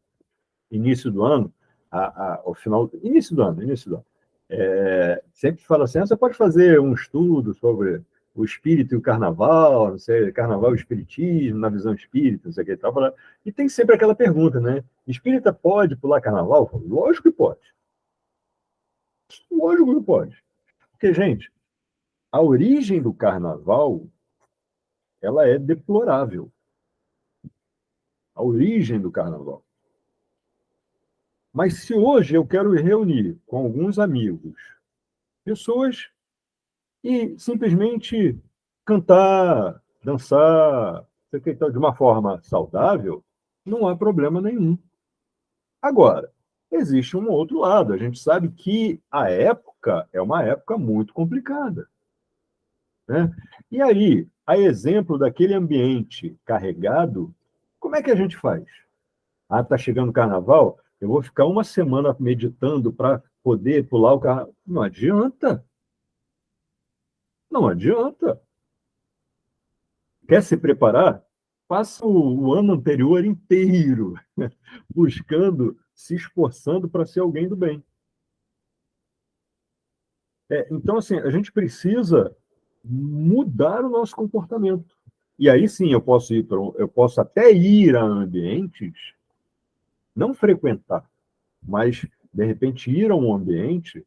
início do ano, ao final... Início do ano. Sempre fala assim, você pode fazer um estudo sobre o espírito e o carnaval, não sei, carnaval e o espiritismo, na visão espírita, não sei o que e tal. E tem sempre aquela pergunta, né? Espírita pode pular carnaval? Lógico que pode. Lógico que pode. Porque, gente, a origem do carnaval, ela é deplorável. A origem do carnaval. Mas se hoje eu quero me reunir com alguns amigos, pessoas, e simplesmente cantar, dançar, de uma forma saudável, não há problema nenhum. Agora, existe um outro lado. A gente sabe que a época é uma época muito complicada, né? E aí, a exemplo daquele ambiente carregado, como é que a gente faz? Está chegando o carnaval, eu vou ficar uma semana meditando para poder pular o carnaval. Não adianta. Não adianta. Quer se preparar? Passa o ano anterior inteiro buscando, se esforçando para ser alguém do bem. Então, assim, a gente precisa mudar o nosso comportamento. E aí sim, eu posso até ir a ambientes, não frequentar, mas, de repente, ir a um ambiente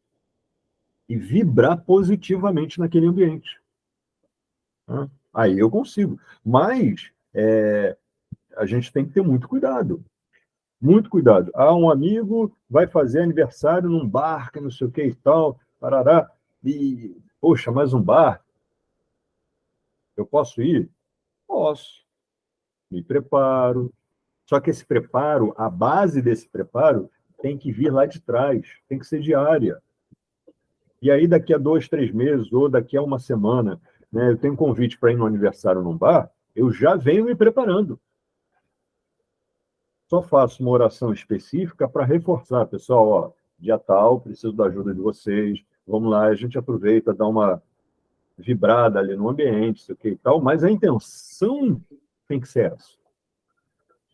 e vibrar positivamente naquele ambiente. Aí eu consigo. Mas a gente tem que ter muito cuidado. Muito cuidado. Um amigo vai fazer aniversário num bar, que não sei o que e tal, parará, e, poxa, mais um bar? Eu posso ir? Posso. Me preparo. Só que esse preparo, a base desse preparo, tem que vir lá de trás, tem que ser diária. E aí, daqui a 2, 3 meses, ou daqui a uma semana, né, eu tenho um convite para ir no aniversário num bar, eu já venho me preparando. Só faço uma oração específica para reforçar, pessoal, ó, dia tal, preciso da ajuda de vocês, vamos lá, a gente aproveita, dá uma vibrada ali no ambiente, sei o que e tal, mas a intenção tem que ser essa.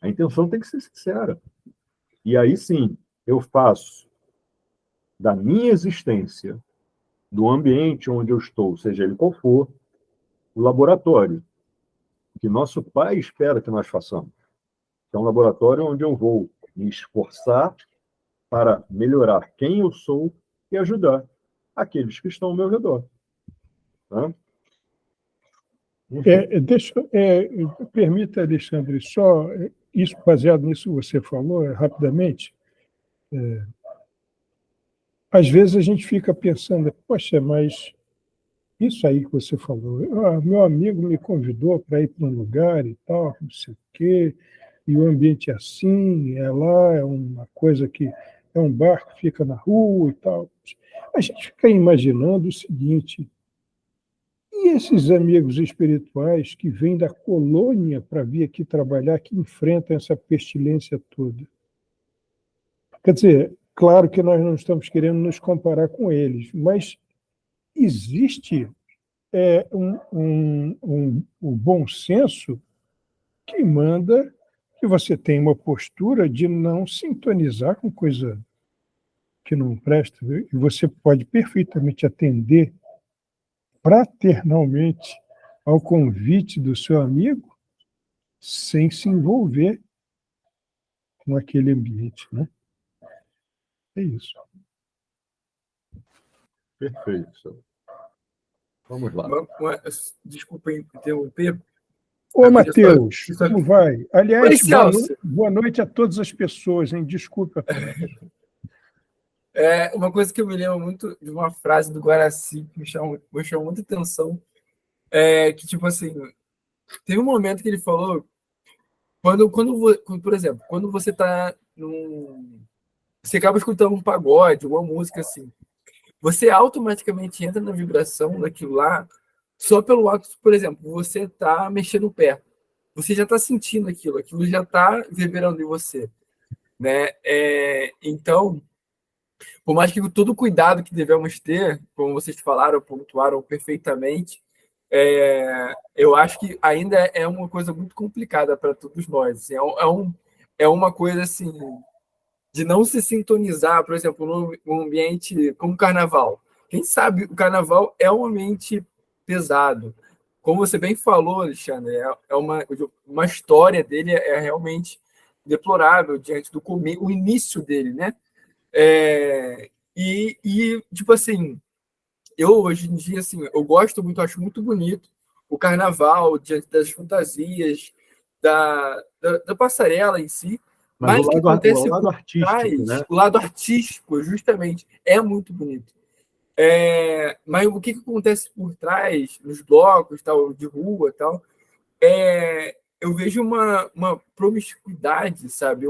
A intenção tem que ser sincera. E aí sim, eu faço da minha existência, do ambiente onde eu estou, seja ele qual for, o laboratório que nosso Pai espera que nós façamos. É um laboratório onde eu vou me esforçar para melhorar quem eu sou e ajudar aqueles que estão ao meu redor. Tá? Permita, Alexandre, só isso, baseado nisso que você falou, rapidamente. Às vezes a gente fica pensando, poxa, mas isso aí que você falou, meu amigo me convidou para ir para um lugar e tal, não sei o quê, e o ambiente é assim, lá, é uma coisa que é um bar que fica na rua e tal. A gente fica imaginando o seguinte: e esses amigos espirituais que vêm da colônia para vir aqui trabalhar, que enfrentam essa pestilência toda? Quer dizer, claro que nós não estamos querendo nos comparar com eles, mas existe um bom senso que manda que você tenha uma postura de não sintonizar com coisa que não presta, e você pode perfeitamente atender fraternalmente ao convite do seu amigo sem se envolver com aquele ambiente, né? É isso. Perfeito. Vamos lá. Desculpa interromper. Ô, Matheus, como vai? Aliás, boa noite a todas as pessoas, hein? Desculpa. Uma coisa que eu me lembro muito de uma frase do Guaraci que me chamou muita atenção é que, tipo assim, teve um momento que ele falou, por exemplo, quando você tá você acaba escutando um pagode, uma música assim, você automaticamente entra na vibração daquilo lá só pelo ato, por exemplo, você tá mexendo o pé. Você já tá sentindo aquilo já tá reverberando em você, né? Então, por mais que todo o cuidado que devemos ter, como vocês falaram, pontuaram perfeitamente, eu acho que ainda é uma coisa muito complicada para todos nós. Assim, é uma coisa assim de não se sintonizar, por exemplo, num ambiente como o carnaval. Quem sabe o carnaval é um ambiente pesado. Como você bem falou, Alexandre, uma história dele realmente deplorável diante do o início dele, né? Tipo assim, eu hoje em dia, assim, eu gosto muito, acho muito bonito o carnaval, diante das fantasias, da passarela em si, Mas mas o que o acontece lado por artístico, né? trás, o lado artístico, justamente, é muito bonito. Mas o que acontece por trás, nos blocos, tal, de rua, tal, eu vejo uma promiscuidade, sabe?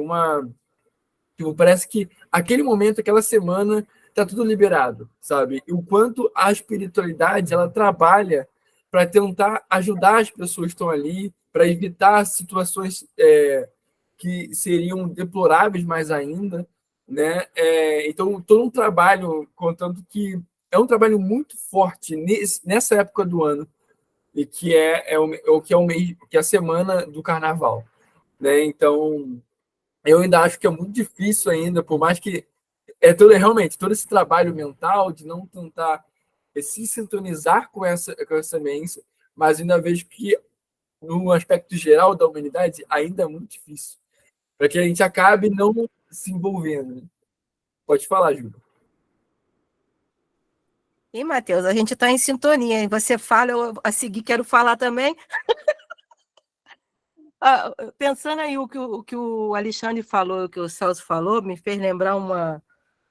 Tipo, parece que aquele momento, aquela semana, tá tudo liberado, sabe? E o quanto a espiritualidade ela trabalha para tentar ajudar as pessoas que estão ali, para evitar situações que seriam deploráveis mais ainda, né? Então, todo um trabalho, contanto que é um trabalho muito forte nessa época do ano, e que o que é o mês, que é a semana do carnaval, né? Então, eu ainda acho que é muito difícil ainda, por mais que realmente todo esse trabalho mental de não tentar se sintonizar com essa ambiência, mas ainda vejo que no aspecto geral da humanidade ainda é muito difícil, para que a gente acabe não se envolvendo. Né? Pode falar, Júlio. E, Matheus, a gente está em sintonia, hein? Você fala, eu a seguir quero falar também. Pensando aí o que o Alexandre falou, o que o Celso falou, me fez lembrar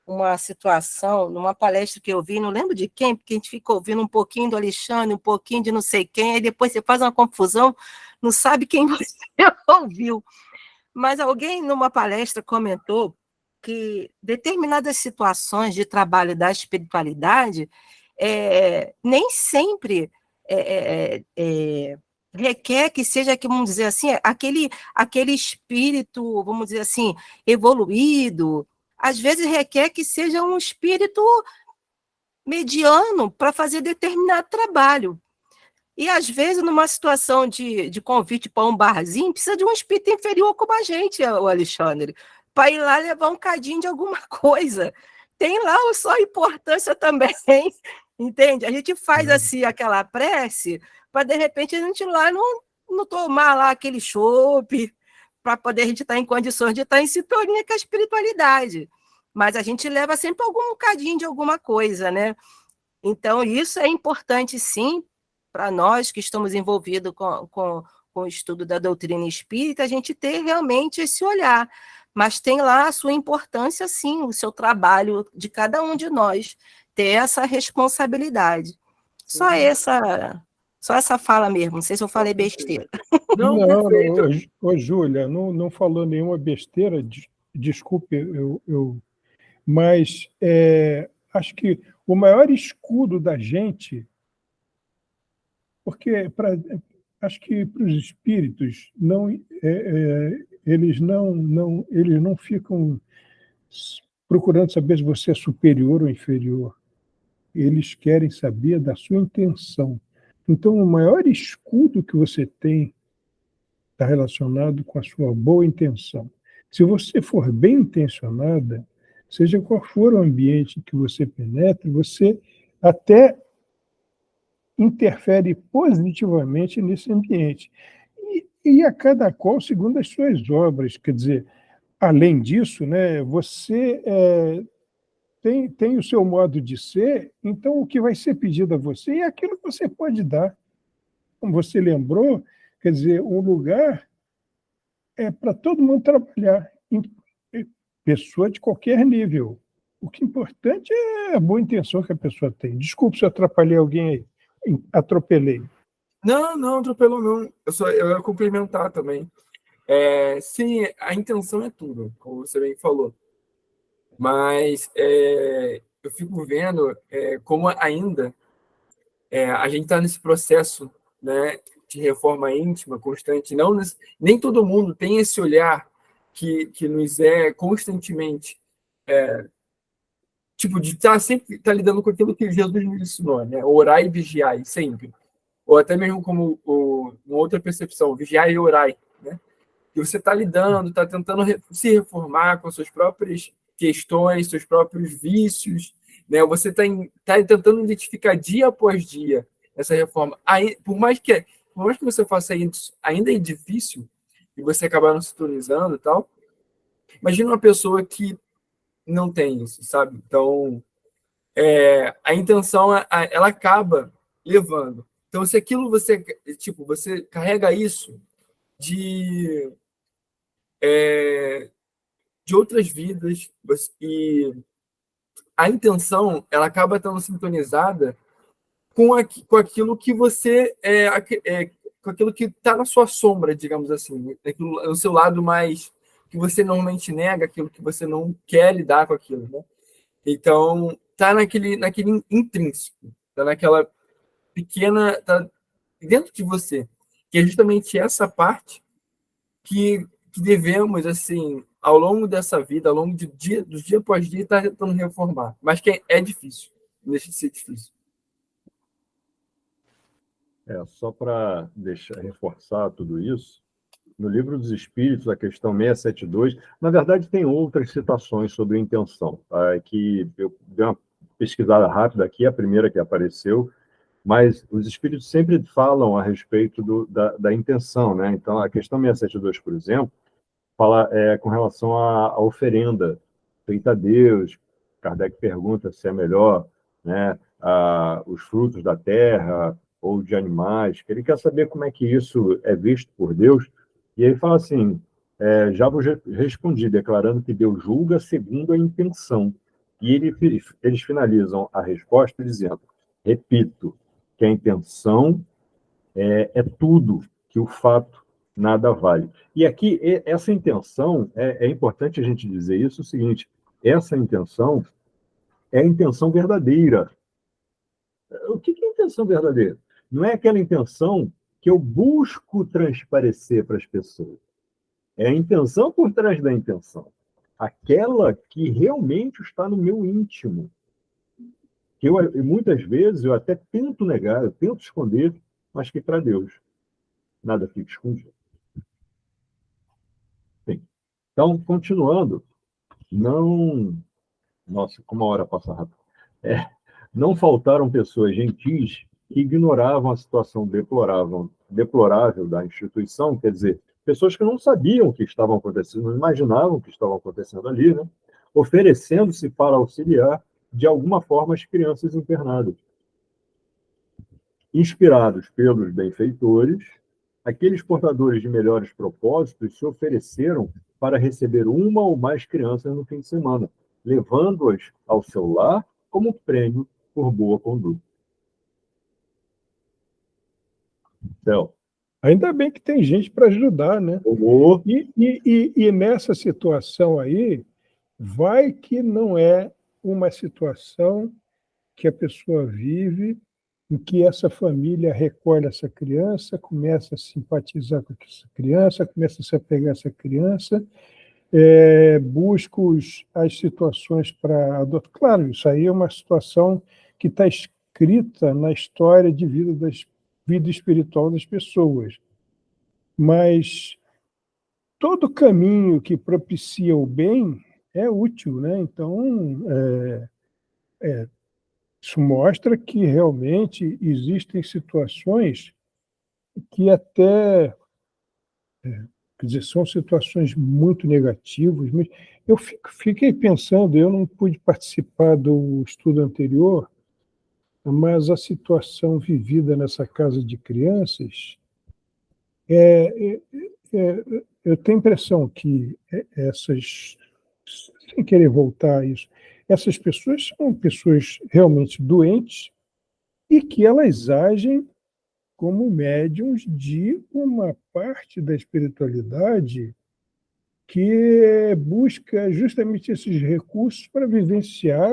uma situação, numa palestra que eu vi, não lembro de quem, porque a gente fica ouvindo um pouquinho do Alexandre, um pouquinho de não sei quem, aí depois você faz uma confusão, não sabe quem você ouviu. Mas alguém numa palestra comentou que determinadas situações de trabalho da espiritualidade nem sempre requer que seja, vamos dizer assim, aquele espírito, vamos dizer assim, evoluído. Às vezes requer que seja um espírito mediano para fazer determinado trabalho. E, às vezes, numa situação de convite para um barzinho, precisa de um espírito inferior como a gente, o Alexandre, para ir lá levar um cadinho de alguma coisa. Tem lá a sua importância também, entende? A gente faz assim aquela prece para, de repente, a gente ir lá não tomar lá aquele chopp, para poder a gente estar em condições de estar em sintonia com a espiritualidade. Mas a gente leva sempre algum cadinho de alguma coisa, né? Então, isso é importante, sim, para nós que estamos envolvidos com o estudo da doutrina espírita, a gente ter realmente esse olhar. Mas tem lá a sua importância, sim, o seu trabalho de cada um de nós, ter essa responsabilidade. Só essa fala mesmo, não sei se eu falei besteira. Não, Não, perfeito. Júlia, não falou nenhuma besteira, desculpe, mas acho que o maior escudo da gente, porque acho que para os espíritos eles não ficam procurando saber se você é superior ou inferior. Eles querem saber da sua intenção. Então, o maior escudo que você tem está relacionado com a sua boa intenção. Se você for bem intencionada, seja qual for o ambiente que você penetre, você até interfere positivamente nesse ambiente. E a cada qual segundo as suas obras. Quer dizer, além disso, né, você tem o seu modo de ser, então o que vai ser pedido a você é aquilo que você pode dar. Como você lembrou, quer dizer, um lugar para todo mundo trabalhar, pessoa de qualquer nível. O que é importante é a boa intenção que a pessoa tem. Desculpe se eu atrapalhei alguém aí. Atropelei. Não atropelou não. Eu ia complementar também. Sim, a intenção é tudo, como você bem falou. Mas eu fico vendo como ainda a gente está nesse processo, né, de reforma íntima constante. Nem todo mundo tem esse olhar que nos é constantemente, tipo, de estar sempre lidando com aquilo que Jesus nos ensinou, né? Orar e vigiar, sempre. Ou até mesmo como uma outra percepção, vigiar e orar, né? E você está lidando, está tentando se reformar com suas próprias questões, seus próprios vícios, né? Você está tentando identificar dia após dia essa reforma. Aí, por mais que você faça isso, ainda é difícil, e você acabar não se sintonizando e tal. Imagina uma pessoa que não tem isso, sabe? Então, a intenção, ela acaba levando. Então, se aquilo você carrega isso de de outras vidas, e a intenção ela acaba estando sintonizada com aquilo que você com aquilo que está na sua sombra, digamos assim, no seu lado mais que você normalmente nega, aquilo que você não quer lidar com aquilo, né? Então tá naquele intrínseco, tá naquela pequena, tá dentro de você, que é justamente essa parte que devemos, assim, ao longo dessa vida, ao longo do dia após dia, estar tentando reformar. Mas que é difícil, não deixa de ser difícil. Só para reforçar tudo isso, no Livro dos Espíritos, a questão 672, na verdade tem outras citações sobre intenção, tá? Que eu dei uma pesquisada rápida aqui, a primeira que apareceu, mas os Espíritos sempre falam a respeito da intenção, né? Então, a questão 672, por exemplo, fala com relação à oferenda feita a Deus. Kardec pergunta se é melhor, né, os frutos da terra ou de animais, que ele quer saber como é que isso é visto por Deus. E ele fala assim, já vos respondi, declarando que Deus julga segundo a intenção. E eles finalizam a resposta dizendo, repito, que a intenção é tudo, que o fato nada vale. E aqui, essa intenção, é importante a gente dizer isso, o seguinte, essa intenção é a intenção verdadeira. O que é intenção verdadeira? Não é aquela intenção que eu busco transparecer para as pessoas. É a intenção por trás da intenção. Aquela que realmente está no meu íntimo. Que muitas vezes eu até tento negar, eu tento esconder, mas que para Deus nada fica escondido. Bem, então, continuando, nossa, como a hora passa rápido. Não faltaram pessoas gentis que ignoravam a situação deplorável da instituição, quer dizer, pessoas que não sabiam o que estavam acontecendo, não imaginavam o que estava acontecendo ali, né? Oferecendo-se para auxiliar, de alguma forma, as crianças internadas. Inspirados pelos benfeitores, aqueles portadores de melhores propósitos se ofereceram para receber uma ou mais crianças no fim de semana, levando-as ao seu lar como prêmio por boa conduta. Então, ainda bem que tem gente para ajudar, né? E nessa situação aí, vai que não é uma situação que a pessoa vive em que essa família recolhe essa criança, começa a simpatizar com essa criança, começa a se apegar a essa criança, busca as situações para adotar. Claro, isso aí é uma situação que está escrita na história de vida espiritual das pessoas. Mas todo caminho que propicia o bem é útil, né? Então, isso mostra que realmente existem situações que até, quer dizer, são situações muito negativas. Mas eu fiquei pensando, eu não pude participar do estudo anterior, mas a situação vivida nessa casa de crianças, eu tenho a impressão que essas, sem querer voltar a isso, essas pessoas são pessoas realmente doentes e que elas agem como médiums de uma parte da espiritualidade que busca justamente esses recursos para vivenciar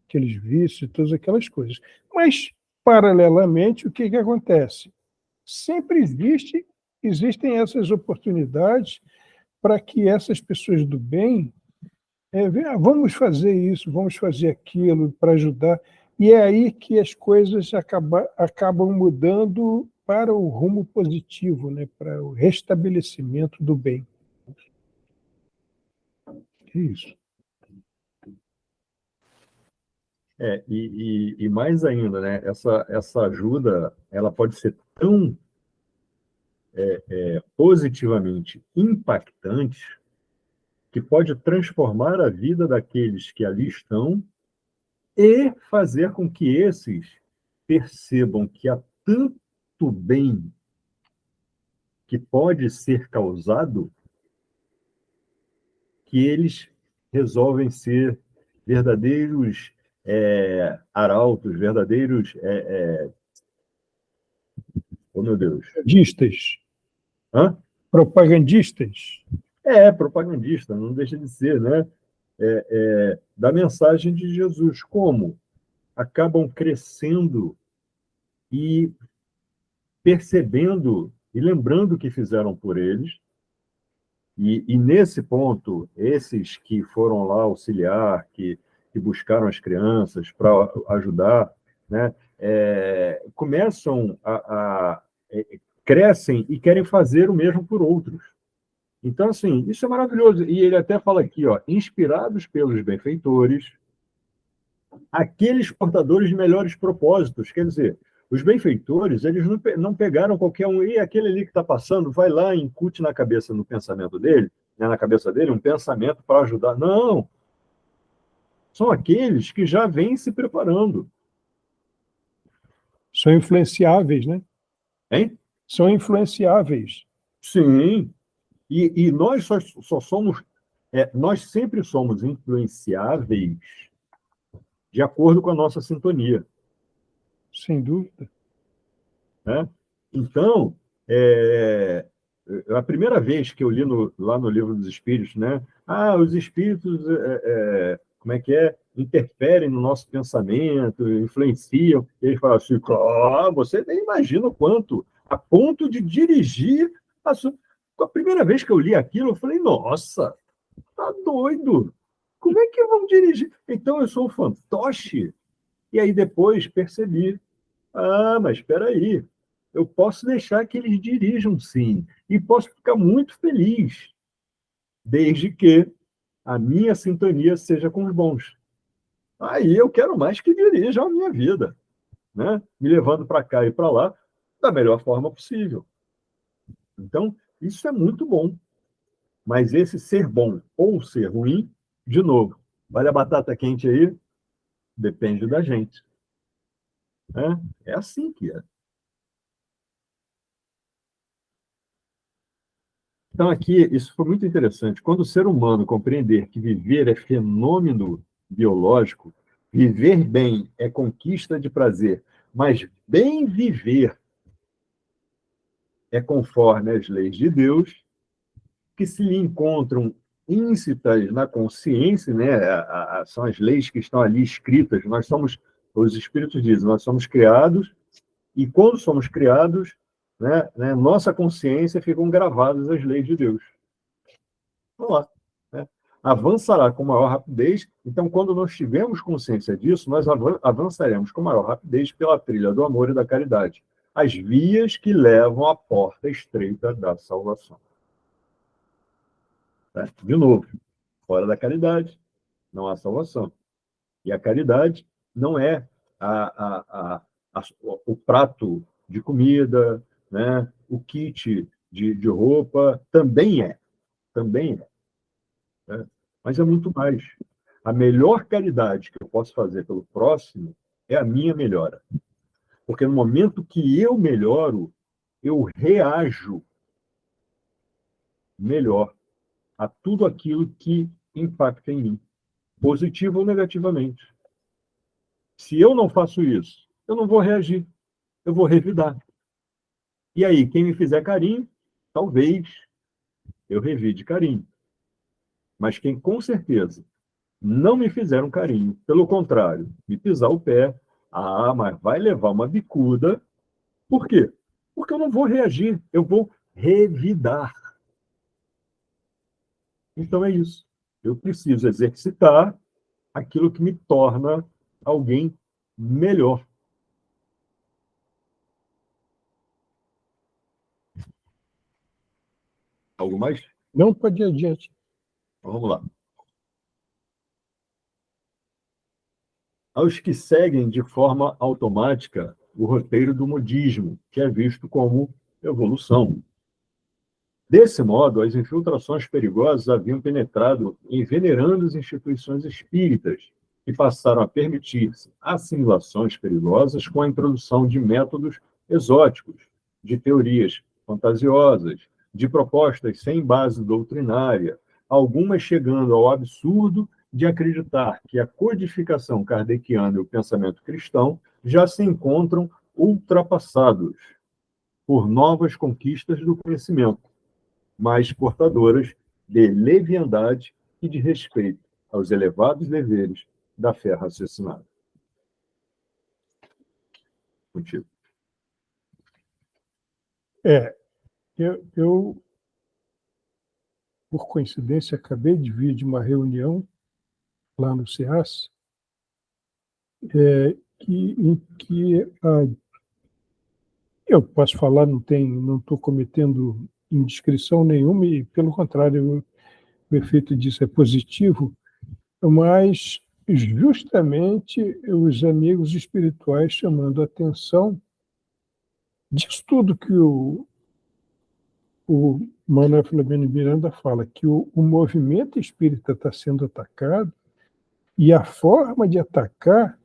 aqueles vícios e todas aquelas coisas. Mas, paralelamente, o que acontece? Sempre existem essas oportunidades para que essas pessoas do bem vamos fazer isso, vamos fazer aquilo para ajudar. E é aí que as coisas acabam mudando para o rumo positivo, né? Para o restabelecimento do bem. É isso. E mais ainda, né? Essa ajuda ela pode ser tão positivamente impactante que pode transformar a vida daqueles que ali estão e fazer com que esses percebam que há tanto bem que pode ser causado que eles resolvem ser verdadeiros arautos, verdadeiros... oh, meu Deus. Propagandistas. Hã? Propagandistas. Propagandista, não deixa de ser, né? Da mensagem de Jesus. Como? Acabam crescendo e percebendo e lembrando o que fizeram por eles. E nesse ponto, esses que foram lá auxiliar, que buscaram as crianças para ajudar, né, começam crescem e querem fazer o mesmo por outros. Então, assim, isso é maravilhoso. E ele até fala aqui, ó, inspirados pelos benfeitores, aqueles portadores de melhores propósitos. Quer dizer, os benfeitores, eles não pegaram qualquer um, e aquele ali que está passando, vai lá e incute na cabeça, no pensamento dele, né, na cabeça dele, um pensamento para ajudar. Não! São aqueles que já vêm se preparando. São influenciáveis, né? Hein? São influenciáveis. Sim. E nós só somos... nós sempre somos influenciáveis de acordo com a nossa sintonia. Sem dúvida. Né? Então, a primeira vez que eu li lá no Livro dos Espíritos, né? Os espíritos, como é que é? Interferem no nosso pensamento, influenciam. E eles falam assim, você nem imagina o quanto, a ponto de dirigir a primeira vez que eu li aquilo, eu falei, nossa, tá doido. Como é que vão dirigir? Então, eu sou um fantoche. E aí depois percebi, mas espera aí, eu posso deixar que eles dirijam, sim, e posso ficar muito feliz, desde que a minha sintonia seja com os bons. Aí eu quero mais que dirijam a minha vida, né? Me levando para cá e para lá da melhor forma possível. Então, isso é muito bom. Mas esse ser bom ou ser ruim, de novo, vale a batata quente aí? Depende da gente. Né? É assim que é. Então, aqui, isso foi muito interessante. Quando o ser humano compreender que viver é fenômeno biológico, viver bem é conquista de prazer, mas bem viver é conforme as leis de Deus, que se lhe encontram íncitas na consciência, né? São as leis que estão ali escritas. Nós somos, os espíritos dizem, nós somos criados, e quando somos criados, né, nossa consciência ficam gravadas as leis de Deus. Vamos lá. Né? Avançará com maior rapidez. Então, quando nós tivermos consciência disso, nós avançaremos com maior rapidez pela trilha do amor e da caridade. As vias que levam à porta estreita da salvação. Né? De novo, fora da caridade, não há salvação. E a caridade não é o prato de comida, né? O kit de roupa, também é. Também é. Né? Mas é muito mais. A melhor caridade que eu posso fazer pelo próximo é a minha melhora. Porque no momento que eu melhoro, eu reajo melhor a tudo aquilo que impacta em mim. positivo ou negativamente. Se eu não faço isso, eu não vou reagir, eu vou revidar. E aí, quem me fizer carinho, talvez eu revide carinho. Mas quem com certeza não me fizer um carinho, pelo contrário, me pisar o pé, mas vai levar uma bicuda. Por quê? Porque eu não vou reagir, eu vou revidar. Então é isso. Eu preciso exercitar aquilo que me torna alguém melhor. Algo mais? Não, pode ir adiante. Vamos lá. Aos que seguem de forma automática o roteiro do modismo, que é visto como evolução. Desse modo, as infiltrações perigosas haviam penetrado, envenenando as instituições espíritas e passaram a permitir-se assimilações perigosas com a introdução de métodos exóticos, de teorias fantasiosas, de propostas sem base doutrinária, algumas chegando ao absurdo de acreditar que a codificação kardeciana e o pensamento cristão já se encontram ultrapassados por novas conquistas do conhecimento, mas portadoras de leviandade e de respeito aos elevados deveres da fé raciocinada. Contigo. Eu, por coincidência, acabei de vir de uma reunião lá no SEAS, em que eu posso falar, não estou cometendo indiscrição nenhuma, e, pelo contrário, o efeito disso é positivo, mas justamente os amigos espirituais chamando a atenção disso tudo que o Manuel Filomeno Miranda fala, que o movimento espírita está sendo atacado, e a forma de atacar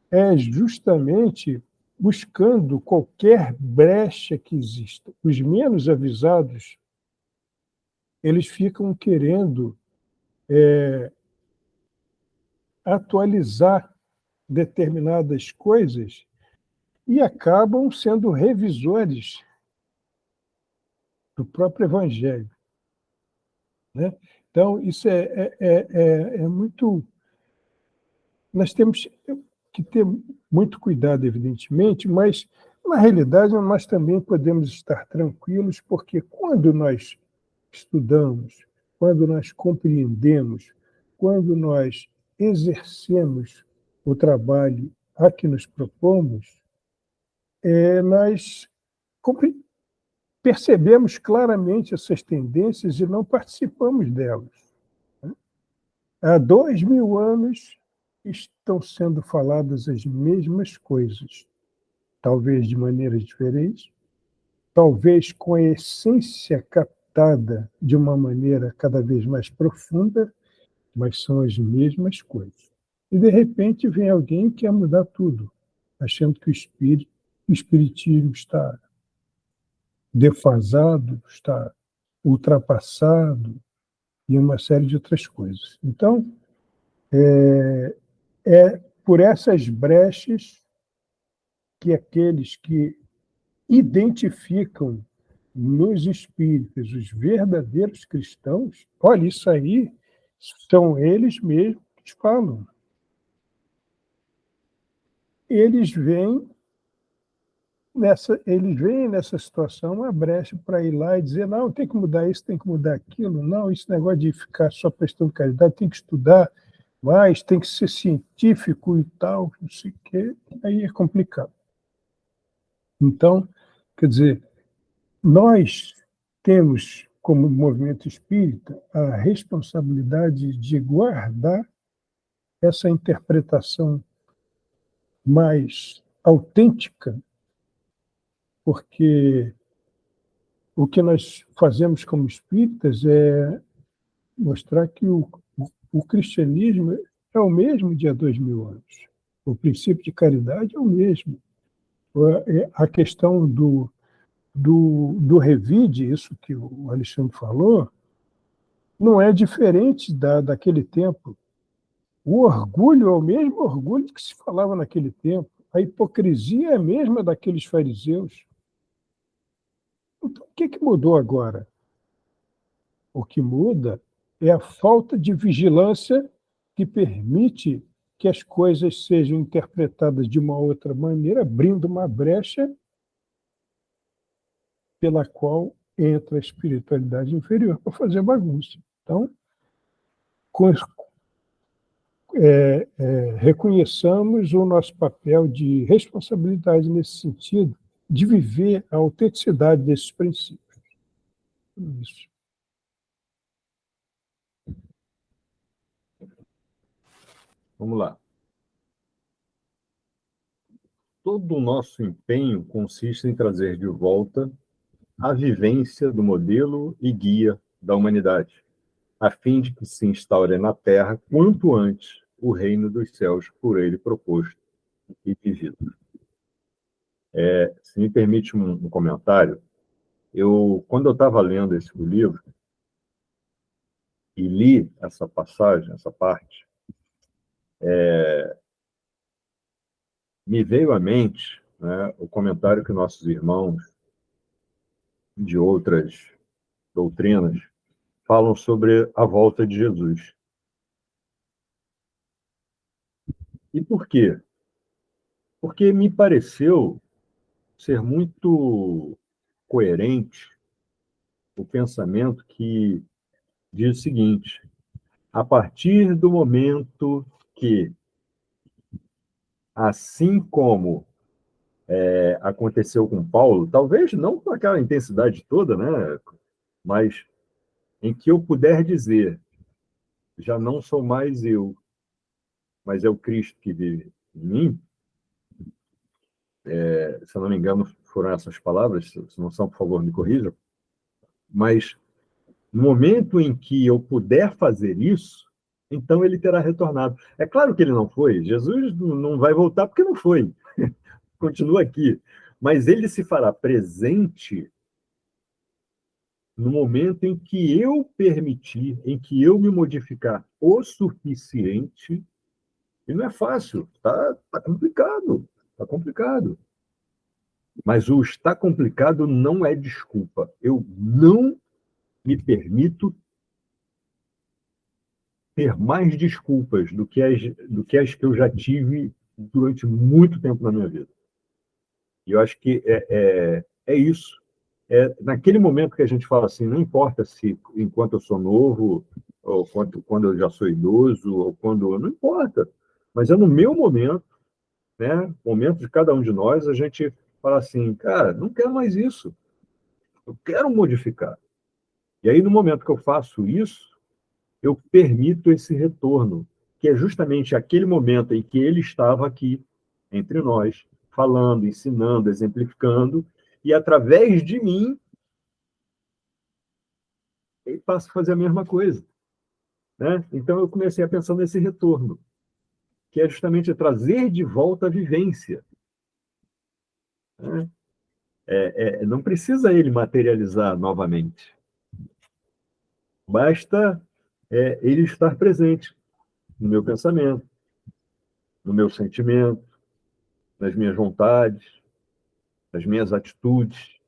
é justamente buscando qualquer brecha que exista. Os menos avisados, eles ficam querendo atualizar determinadas coisas e acabam sendo revisores do próprio Evangelho, né? Então, isso é muito... Nós temos que ter muito cuidado, evidentemente, mas, na realidade, nós também podemos estar tranquilos, porque quando nós estudamos, quando nós compreendemos, quando nós exercemos o trabalho a que nos propomos, nós percebemos claramente essas tendências e não participamos delas. Há 2000 anos estão sendo faladas as mesmas coisas, talvez de maneiras diferentes, talvez com a essência captada de uma maneira cada vez mais profunda, mas são as mesmas coisas. E, de repente, vem alguém que quer mudar tudo, achando que o espiritismo está defasado, está ultrapassado e uma série de outras coisas. Então, é por essas brechas que aqueles que identificam nos espíritas os verdadeiros cristãos, olha, isso aí são eles mesmos que falam. Eles veem nessa situação uma brecha para ir lá e dizer, não, tem que mudar isso, tem que mudar aquilo, não, esse negócio de ficar só prestando caridade, tem que estudar mais, tem que ser científico e tal, não sei o quê, aí é complicado. Então, quer dizer, nós temos, como movimento espírita, a responsabilidade de guardar essa interpretação mais autêntica, porque o que nós fazemos como espíritas é mostrar que o cristianismo é o mesmo de há 2000 anos. O princípio de caridade é o mesmo. A questão do revide, isso que o Alexandre falou, não é diferente daquele tempo. O orgulho é o mesmo orgulho que se falava naquele tempo. A hipocrisia é a mesma daqueles fariseus. Então, o que mudou agora? O que muda é a falta de vigilância que permite que as coisas sejam interpretadas de uma outra maneira, abrindo uma brecha pela qual entra a espiritualidade inferior para fazer bagunça. Então, reconheçamos o nosso papel de responsabilidade nesse sentido, de viver a autenticidade desses princípios. Isso. Vamos lá. Todo o nosso empenho consiste em trazer de volta a vivência do modelo e guia da humanidade, a fim de que se instaure na Terra, quanto antes, o reino dos céus por ele proposto e vivido. Se me permite um comentário, quando eu estava lendo esse livro e li essa passagem, essa parte, me veio à mente, né, o comentário que nossos irmãos de outras doutrinas falam sobre a volta de Jesus. E por quê? Porque me pareceu ser muito coerente o pensamento que diz o seguinte: a partir do momento que, assim como aconteceu com Paulo, talvez não com aquela intensidade toda, né? Mas em que eu puder dizer, já não sou mais eu, mas é o Cristo que vive em mim, se eu não me engano, foram essas palavras, se não são, por favor, me corrijam, mas no momento em que eu puder fazer isso, então ele terá retornado. É claro que ele não foi, Jesus não vai voltar porque não foi, continua aqui, mas ele se fará presente no momento em que eu permitir, em que eu me modificar o suficiente. E não é fácil, tá complicado, tá complicado. Mas o está complicado não é desculpa. Eu não me permito ter mais desculpas do que as que eu já tive durante muito tempo na minha vida. E eu acho que é isso. Naquele momento que a gente fala assim, não importa se enquanto eu sou novo, ou quando eu já sou idoso, ou quando... Não importa. Mas é no meu momento, né, momento de cada um de nós, a gente fala assim, cara, não quero mais isso. Eu quero modificar. E aí, no momento que eu faço isso, eu permito esse retorno, que é justamente aquele momento em que ele estava aqui, entre nós, falando, ensinando, exemplificando, e através de mim, ele passa a fazer a mesma coisa. Né? Então, eu comecei a pensar nesse retorno, que é justamente trazer de volta a vivência. Né? Não precisa ele materializar novamente. Basta ele estar presente no meu pensamento, no meu sentimento, nas minhas vontades, nas minhas atitudes.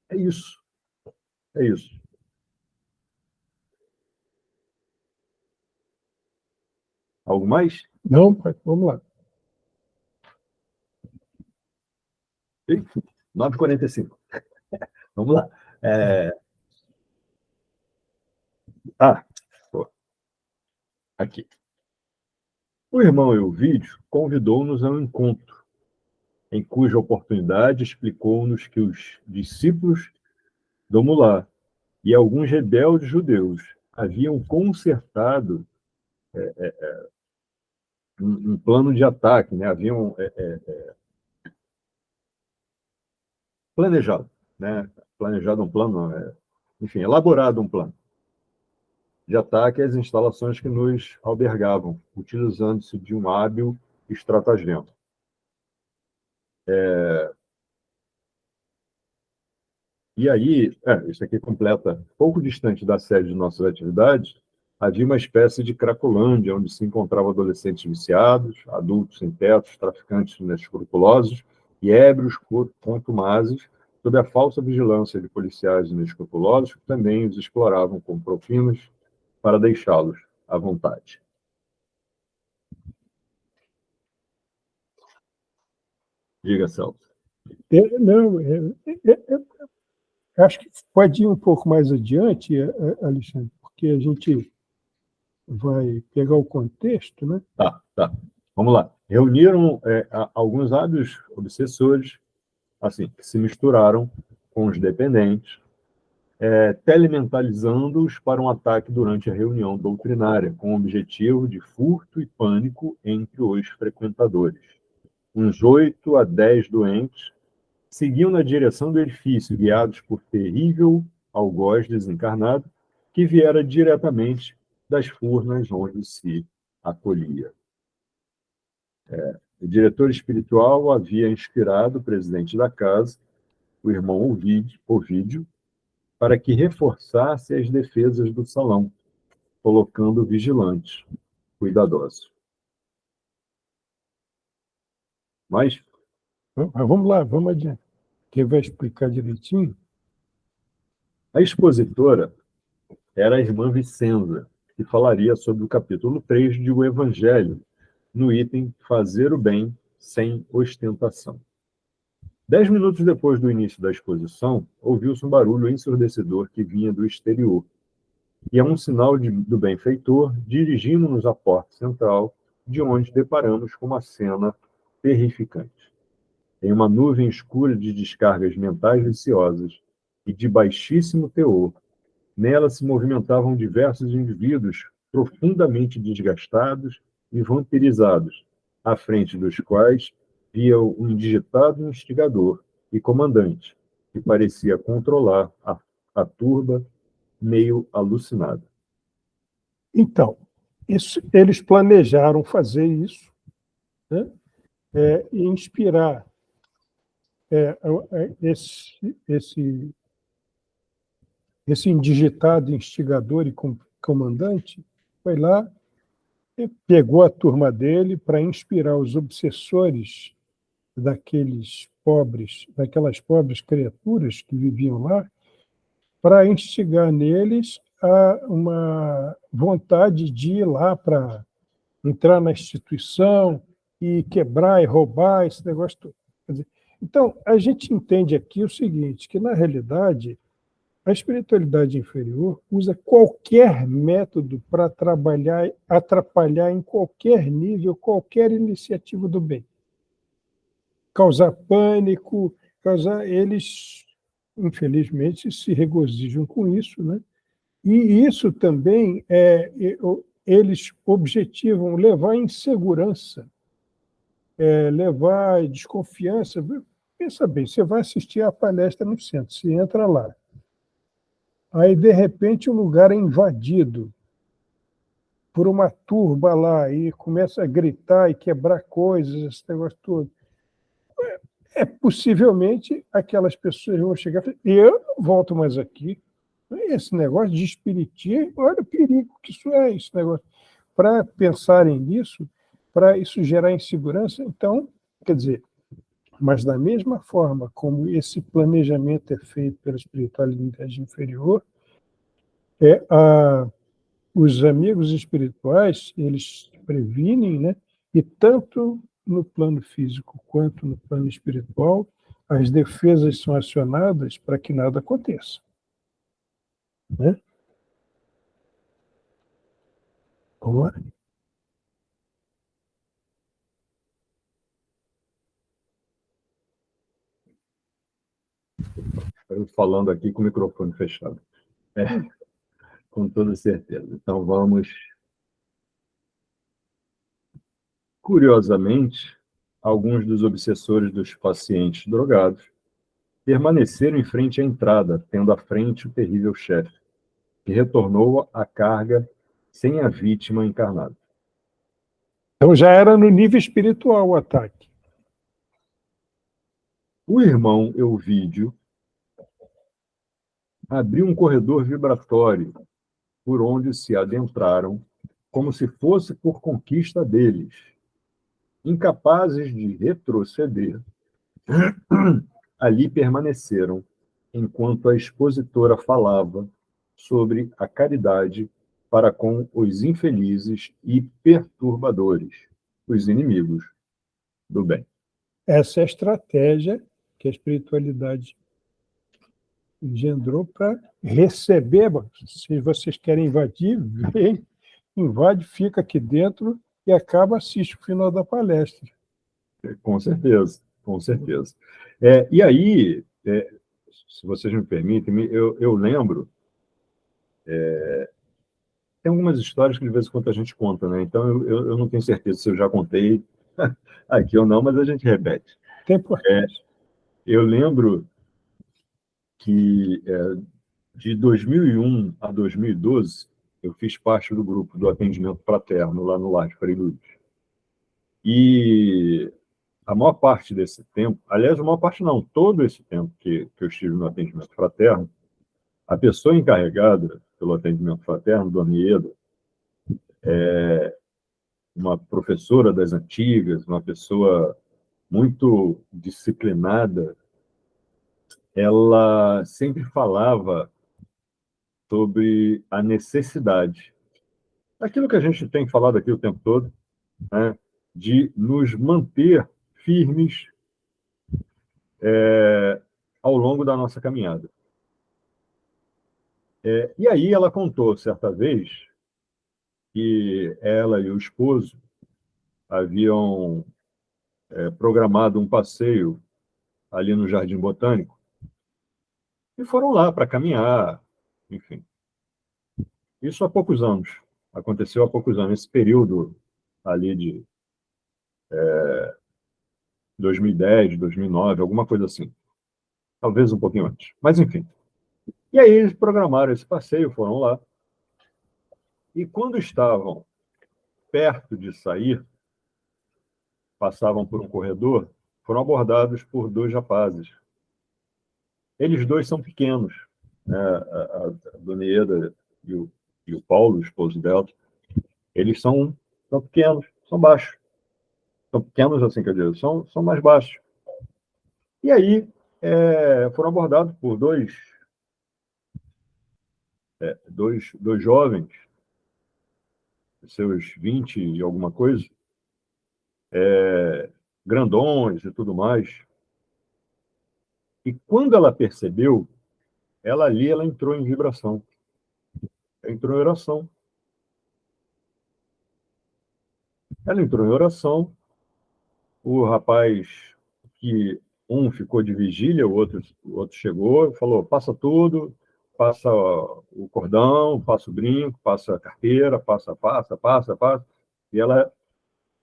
É isso. É isso. Algo mais? Não, vamos lá. 9h45. Vamos lá. Aqui. O irmão Elvídio convidou-nos a um encontro, em cuja oportunidade explicou-nos que os discípulos do Mulá e alguns rebeldes judeus haviam concertado um plano de ataque, né? Haviam planejado, né? Planejado um plano, enfim, elaborado um plano de ataque às instalações que nos albergavam, utilizando-se de um hábil estratagema. E aí, isso aqui completa, pouco distante da sede de nossas atividades, havia uma espécie de cracolândia, onde se encontravam adolescentes viciados, adultos sem tetos, traficantes inescrupulosos e ébrios contumazes, sob a falsa vigilância de policiais inescrupulosos que também os exploravam com propinas para deixá-los à vontade. Diga, Celso. Não, acho que pode ir um pouco mais adiante, Alexandre, porque a gente vai pegar o contexto, né? Tá. Vamos lá. Reuniram alguns hábeis obsessores, assim, que se misturaram com os dependentes, telementalizando-os para um ataque durante a reunião doutrinária, com o objetivo de furto e pânico entre os frequentadores. Uns 8 a 10 doentes seguiam na direção do edifício, guiados por terrível algoz desencarnado, que viera diretamente das furnas onde se acolhia. O diretor espiritual havia inspirado o presidente da casa, o irmão Ovídio, para que reforçasse as defesas do salão, colocando vigilantes cuidadosos. Mas vamos lá, vamos adiante. Quem vai explicar direitinho? A expositora era a irmã Vicenza, que falaria sobre o capítulo 3 de O Evangelho, no item Fazer o Bem sem Ostentação. 10 minutos depois do início da exposição, ouviu-se um barulho ensurdecedor que vinha do exterior, e é um sinal do benfeitor dirigindo-nos à porta central, de onde deparamos com uma cena terrificante. Em uma nuvem escura de descargas mentais viciosas e de baixíssimo teor, nela se movimentavam diversos indivíduos profundamente desgastados e vampirizados, à frente dos quais via um indigitado instigador e comandante, que parecia controlar a turba meio alucinada. Então, eles planejaram fazer isso, né? E inspirar esse indigitado instigador e comandante, foi lá e pegou a turma dele para inspirar os obsessores daquelas pobres criaturas que viviam lá, para instigar neles a uma vontade de ir lá para entrar na instituição e quebrar e roubar esse negócio todo. Quer dizer, então, a gente entende aqui o seguinte, que, na realidade, a espiritualidade inferior usa qualquer método para atrapalhar em qualquer nível, qualquer iniciativa do bem. Causar pânico, eles, infelizmente, se regozijam com isso, né? E isso também, eles objetivam levar insegurança, levar desconfiança. Pensa bem, você vai assistir a palestra no centro, você entra lá, aí, de repente, o lugar é invadido por uma turba lá e começa a gritar e quebrar coisas, esse negócio todo. Possivelmente, aquelas pessoas vão chegar e falar, eu não volto mais aqui. Esse negócio de espiritismo, olha o perigo que isso é, esse negócio. Para pensarem nisso, para isso gerar insegurança, então, quer dizer, mas da mesma forma como esse planejamento é feito pela espiritualidade inferior, os amigos espirituais, eles previnem, né? E tanto no plano físico quanto no plano espiritual, as defesas são acionadas para que nada aconteça. Né? Vamos lá. Estou falando aqui com o microfone fechado. Com toda certeza. Então, vamos... Curiosamente, alguns dos obsessores dos pacientes drogados permaneceram em frente à entrada, tendo à frente o terrível chefe, que retornou à carga sem a vítima encarnada. Então já era no nível espiritual o ataque. O irmão Euvídio abriu um corredor vibratório por onde se adentraram, como se fosse por conquista deles, incapazes de retroceder. Ali permaneceram, enquanto a expositora falava sobre a caridade para com os infelizes e perturbadores, os inimigos do bem. Essa é a estratégia que a espiritualidade engendrou para receber. Se vocês querem invadir, vem, invade, fica aqui dentro e acaba, assiste o final da palestra. Com certeza, com certeza. E aí, se vocês me permitem, eu lembro, tem algumas histórias que de vez em quando a gente conta, né? Então eu não tenho certeza se eu já contei aqui ou não, mas a gente repete. Tem importância. Eu lembro que de 2001 a 2012, eu fiz parte do grupo do atendimento fraterno lá no Lar de Frei Luiz. E a maior parte desse tempo, aliás, a maior parte não, todo esse tempo que eu estive no atendimento fraterno, a pessoa encarregada pelo atendimento fraterno, Dona Ieda, uma professora das antigas, uma pessoa muito disciplinada, ela sempre falava sobre a necessidade, aquilo que a gente tem falado aqui o tempo todo, né, de nos manter firmes ao longo da nossa caminhada. E aí ela contou, certa vez, que ela e o esposo haviam programado um passeio ali no Jardim Botânico e foram lá para caminhar, enfim. Isso há poucos anos, aconteceu há poucos anos, esse período ali de 2010, 2009, alguma coisa assim, talvez um pouquinho antes, mas enfim. E aí eles programaram esse passeio, foram lá, e quando estavam perto de sair, passavam por um corredor, foram abordados por dois rapazes. Eles dois são pequenos, né? A Dona Ieda e o Paulo, o esposo dela, eles são pequenos, são baixos. São pequenos, assim, quer dizer, são mais baixos. E aí foram abordados por dois jovens, seus 20 e alguma coisa, grandões e tudo mais. E quando ela percebeu, ela entrou em vibração. Entrou em oração. Ela entrou em oração. O rapaz, que um ficou de vigília, o outro chegou e falou: passa tudo, passa o cordão, passa o brinco, passa a carteira, passa. E ela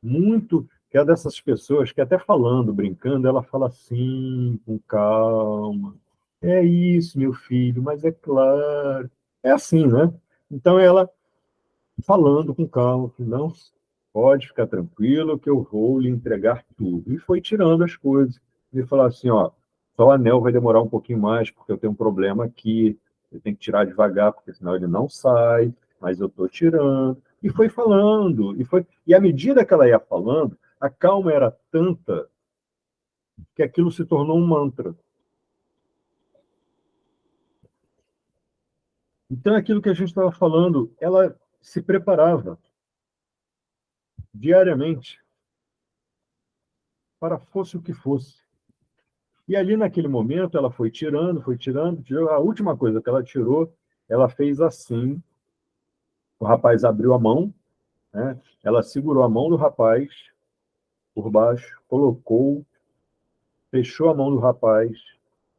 muito, que é dessas pessoas que até falando, brincando, ela fala assim, com calma. É isso, meu filho, mas é claro. É assim, né? Então ela falando com calma, que não pode ficar tranquilo que eu vou lhe entregar tudo. E foi tirando as coisas. E falou assim, ó, só o anel vai demorar um pouquinho mais, porque eu tenho um problema aqui, eu tenho que tirar devagar, porque senão ele não sai, mas eu estou tirando. E foi falando, e à medida que ela ia falando, a calma era tanta que aquilo se tornou um mantra. Então, aquilo que a gente estava falando, ela se preparava diariamente para fosse o que fosse. E ali, naquele momento, ela foi tirando. A última coisa que ela tirou, ela fez assim. O rapaz abriu a mão, né? Ela segurou a mão do rapaz por baixo, colocou, fechou a mão do rapaz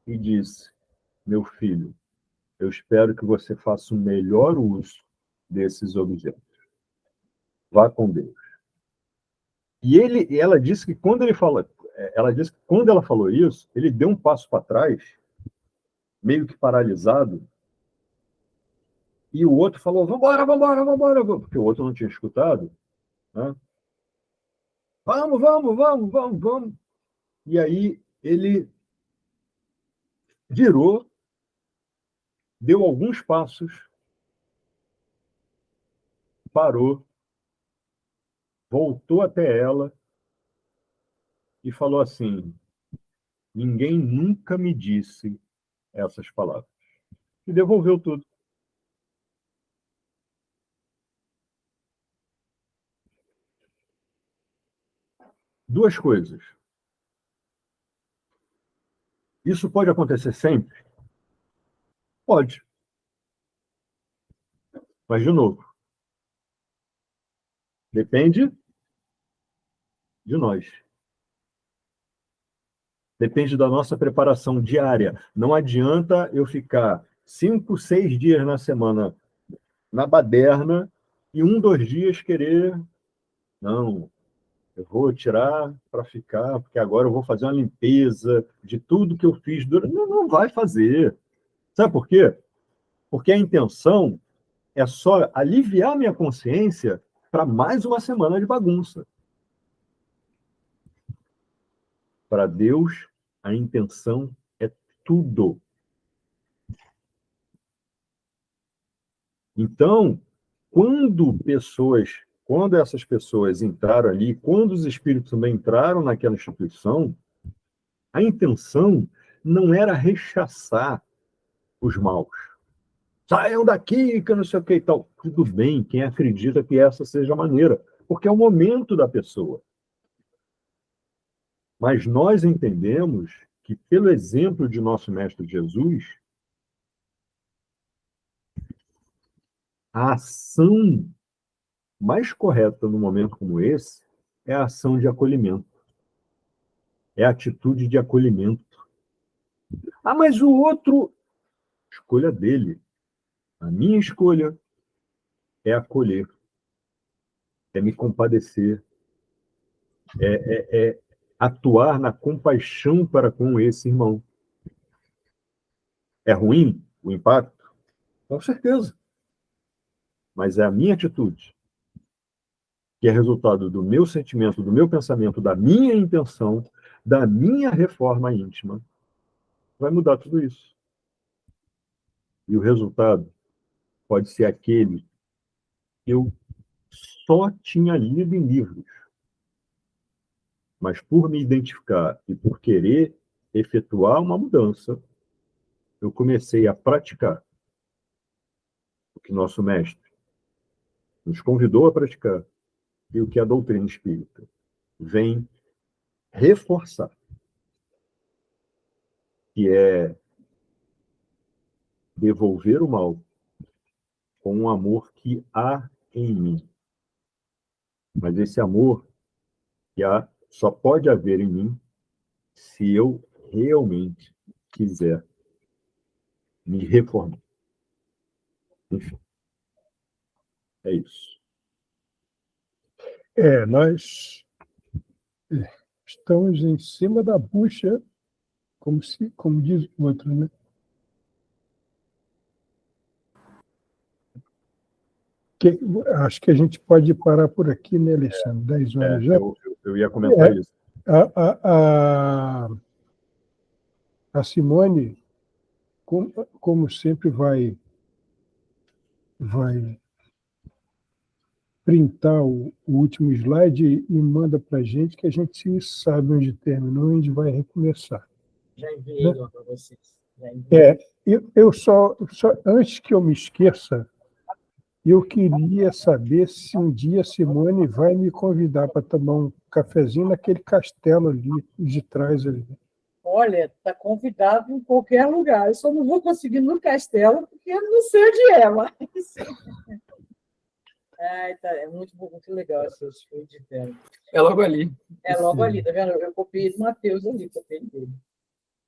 e disse: meu filho, eu espero que você faça o melhor uso desses objetos. Vá com Deus. E ela disse que quando ela falou isso, ele deu um passo para trás, meio que paralisado, e o outro falou: vambora, porque o outro não tinha escutado, né? Vamos. E aí ele virou, deu alguns passos parou, voltou até ela e falou assim: ninguém nunca me disse essas palavras. E devolveu tudo. Duas coisas. Isso pode acontecer sempre? Pode. Mas, de novo, depende de nós. Depende da nossa preparação diária. Não adianta eu ficar 5, 6 dias na semana na baderna e 1, 2 dias querer. Não, eu vou tirar para ficar, porque agora eu vou fazer uma limpeza de tudo que eu fiz durante. Não, não vai fazer. Sabe por quê? Porque a intenção é só aliviar minha consciência para mais uma semana de bagunça. Para Deus, a intenção é tudo. Então, quando essas pessoas entraram ali, quando os espíritos também entraram naquela instituição, a intenção não era rechaçar os maus. Saiam daqui, que não sei o que e tal. Tudo bem, quem acredita que essa seja a maneira, porque é o momento da pessoa. Mas nós entendemos que, pelo exemplo de nosso Mestre Jesus, a ação mais correta num momento como esse é a ação de acolhimento. É a atitude de acolhimento. Ah, mas o outro... Escolha dele. A minha escolha é acolher, é me compadecer, é atuar na compaixão para com esse irmão. É ruim o impacto? Com certeza. Mas é a minha atitude, que é resultado do meu sentimento, do meu pensamento, da minha intenção, da minha reforma íntima, vai mudar tudo isso. E o resultado pode ser aquele que eu só tinha lido em livros. Mas por me identificar e por querer efetuar uma mudança, eu comecei a praticar o que nosso mestre nos convidou a praticar e o que a doutrina espírita vem reforçar, que é devolver o mal com um amor que há em mim. Mas esse amor que há só pode haver em mim se eu realmente quiser me reformar. Enfim, é isso. Nós estamos em cima da bucha, como diz o outro, né? Acho que a gente pode parar por aqui, né, Alexandre? 10 horas já. Eu ia comentar isso. A Simone, como sempre, vai printar o último slide e manda para a gente, que a gente sabe onde terminou e onde vai recomeçar. Já enviei lá para vocês. Eu só, antes que eu me esqueça, eu queria saber se um dia a Simone vai me convidar para tomar um cafezinho naquele castelo ali de trás ali. Olha, está convidado em qualquer lugar. Eu só não vou conseguir no castelo, porque eu não sei onde é, mas... é muito bom, muito legal essa escolha de tela. É logo ali. É logo ali, tá vendo? Eu copiei do Matheus ali, copiei dele.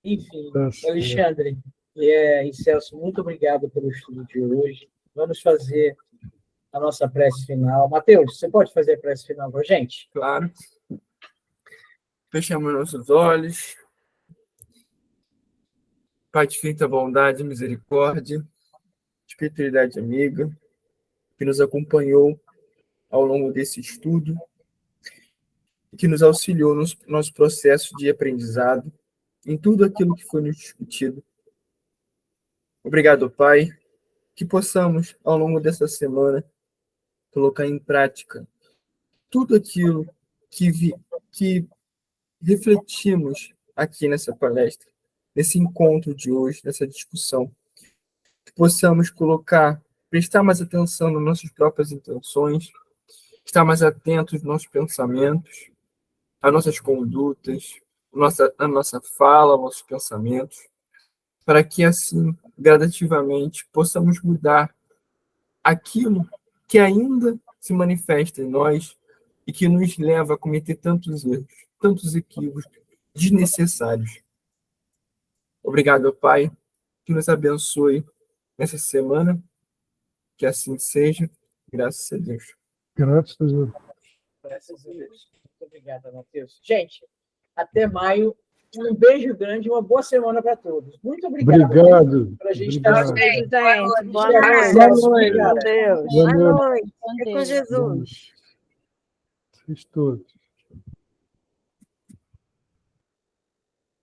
Enfim, Alexandre e Celso, muito obrigado pelo estudo de hoje. Vamos fazer a nossa prece final. Matheus, você pode fazer a prece final para a gente? Claro. Fechamos nossos olhos. Pai de infinita bondade e misericórdia, espiritualidade amiga, que nos acompanhou ao longo desse estudo e que nos auxiliou no nosso processo de aprendizado, em tudo aquilo que foi nos discutido. Obrigado, Pai, que possamos, ao longo dessa semana, colocar em prática tudo aquilo que refletimos aqui nessa palestra, nesse encontro de hoje, nessa discussão, que possamos prestar mais atenção nas nossas próprias intenções, estar mais atentos aos nossos pensamentos, às nossas condutas, a nossa fala, aos nossos pensamentos, para que assim, gradativamente, possamos mudar aquilo que ainda se manifesta em nós e que nos leva a cometer tantos erros, tantos equívocos desnecessários. Obrigado, Pai, que nos abençoe nessa semana, que assim seja, graças a Deus. Graças a Deus. Graças a Deus. Muito obrigado, Matheus. Gente, até maio. Um beijo grande e uma boa semana para todos. Muito obrigado. Obrigado. Pra gente Obrigado. Beijo, gente. Boa Boa noite. noite. Com Deus. Boa Boa noite. noite. É com Jesus. Vocês todos.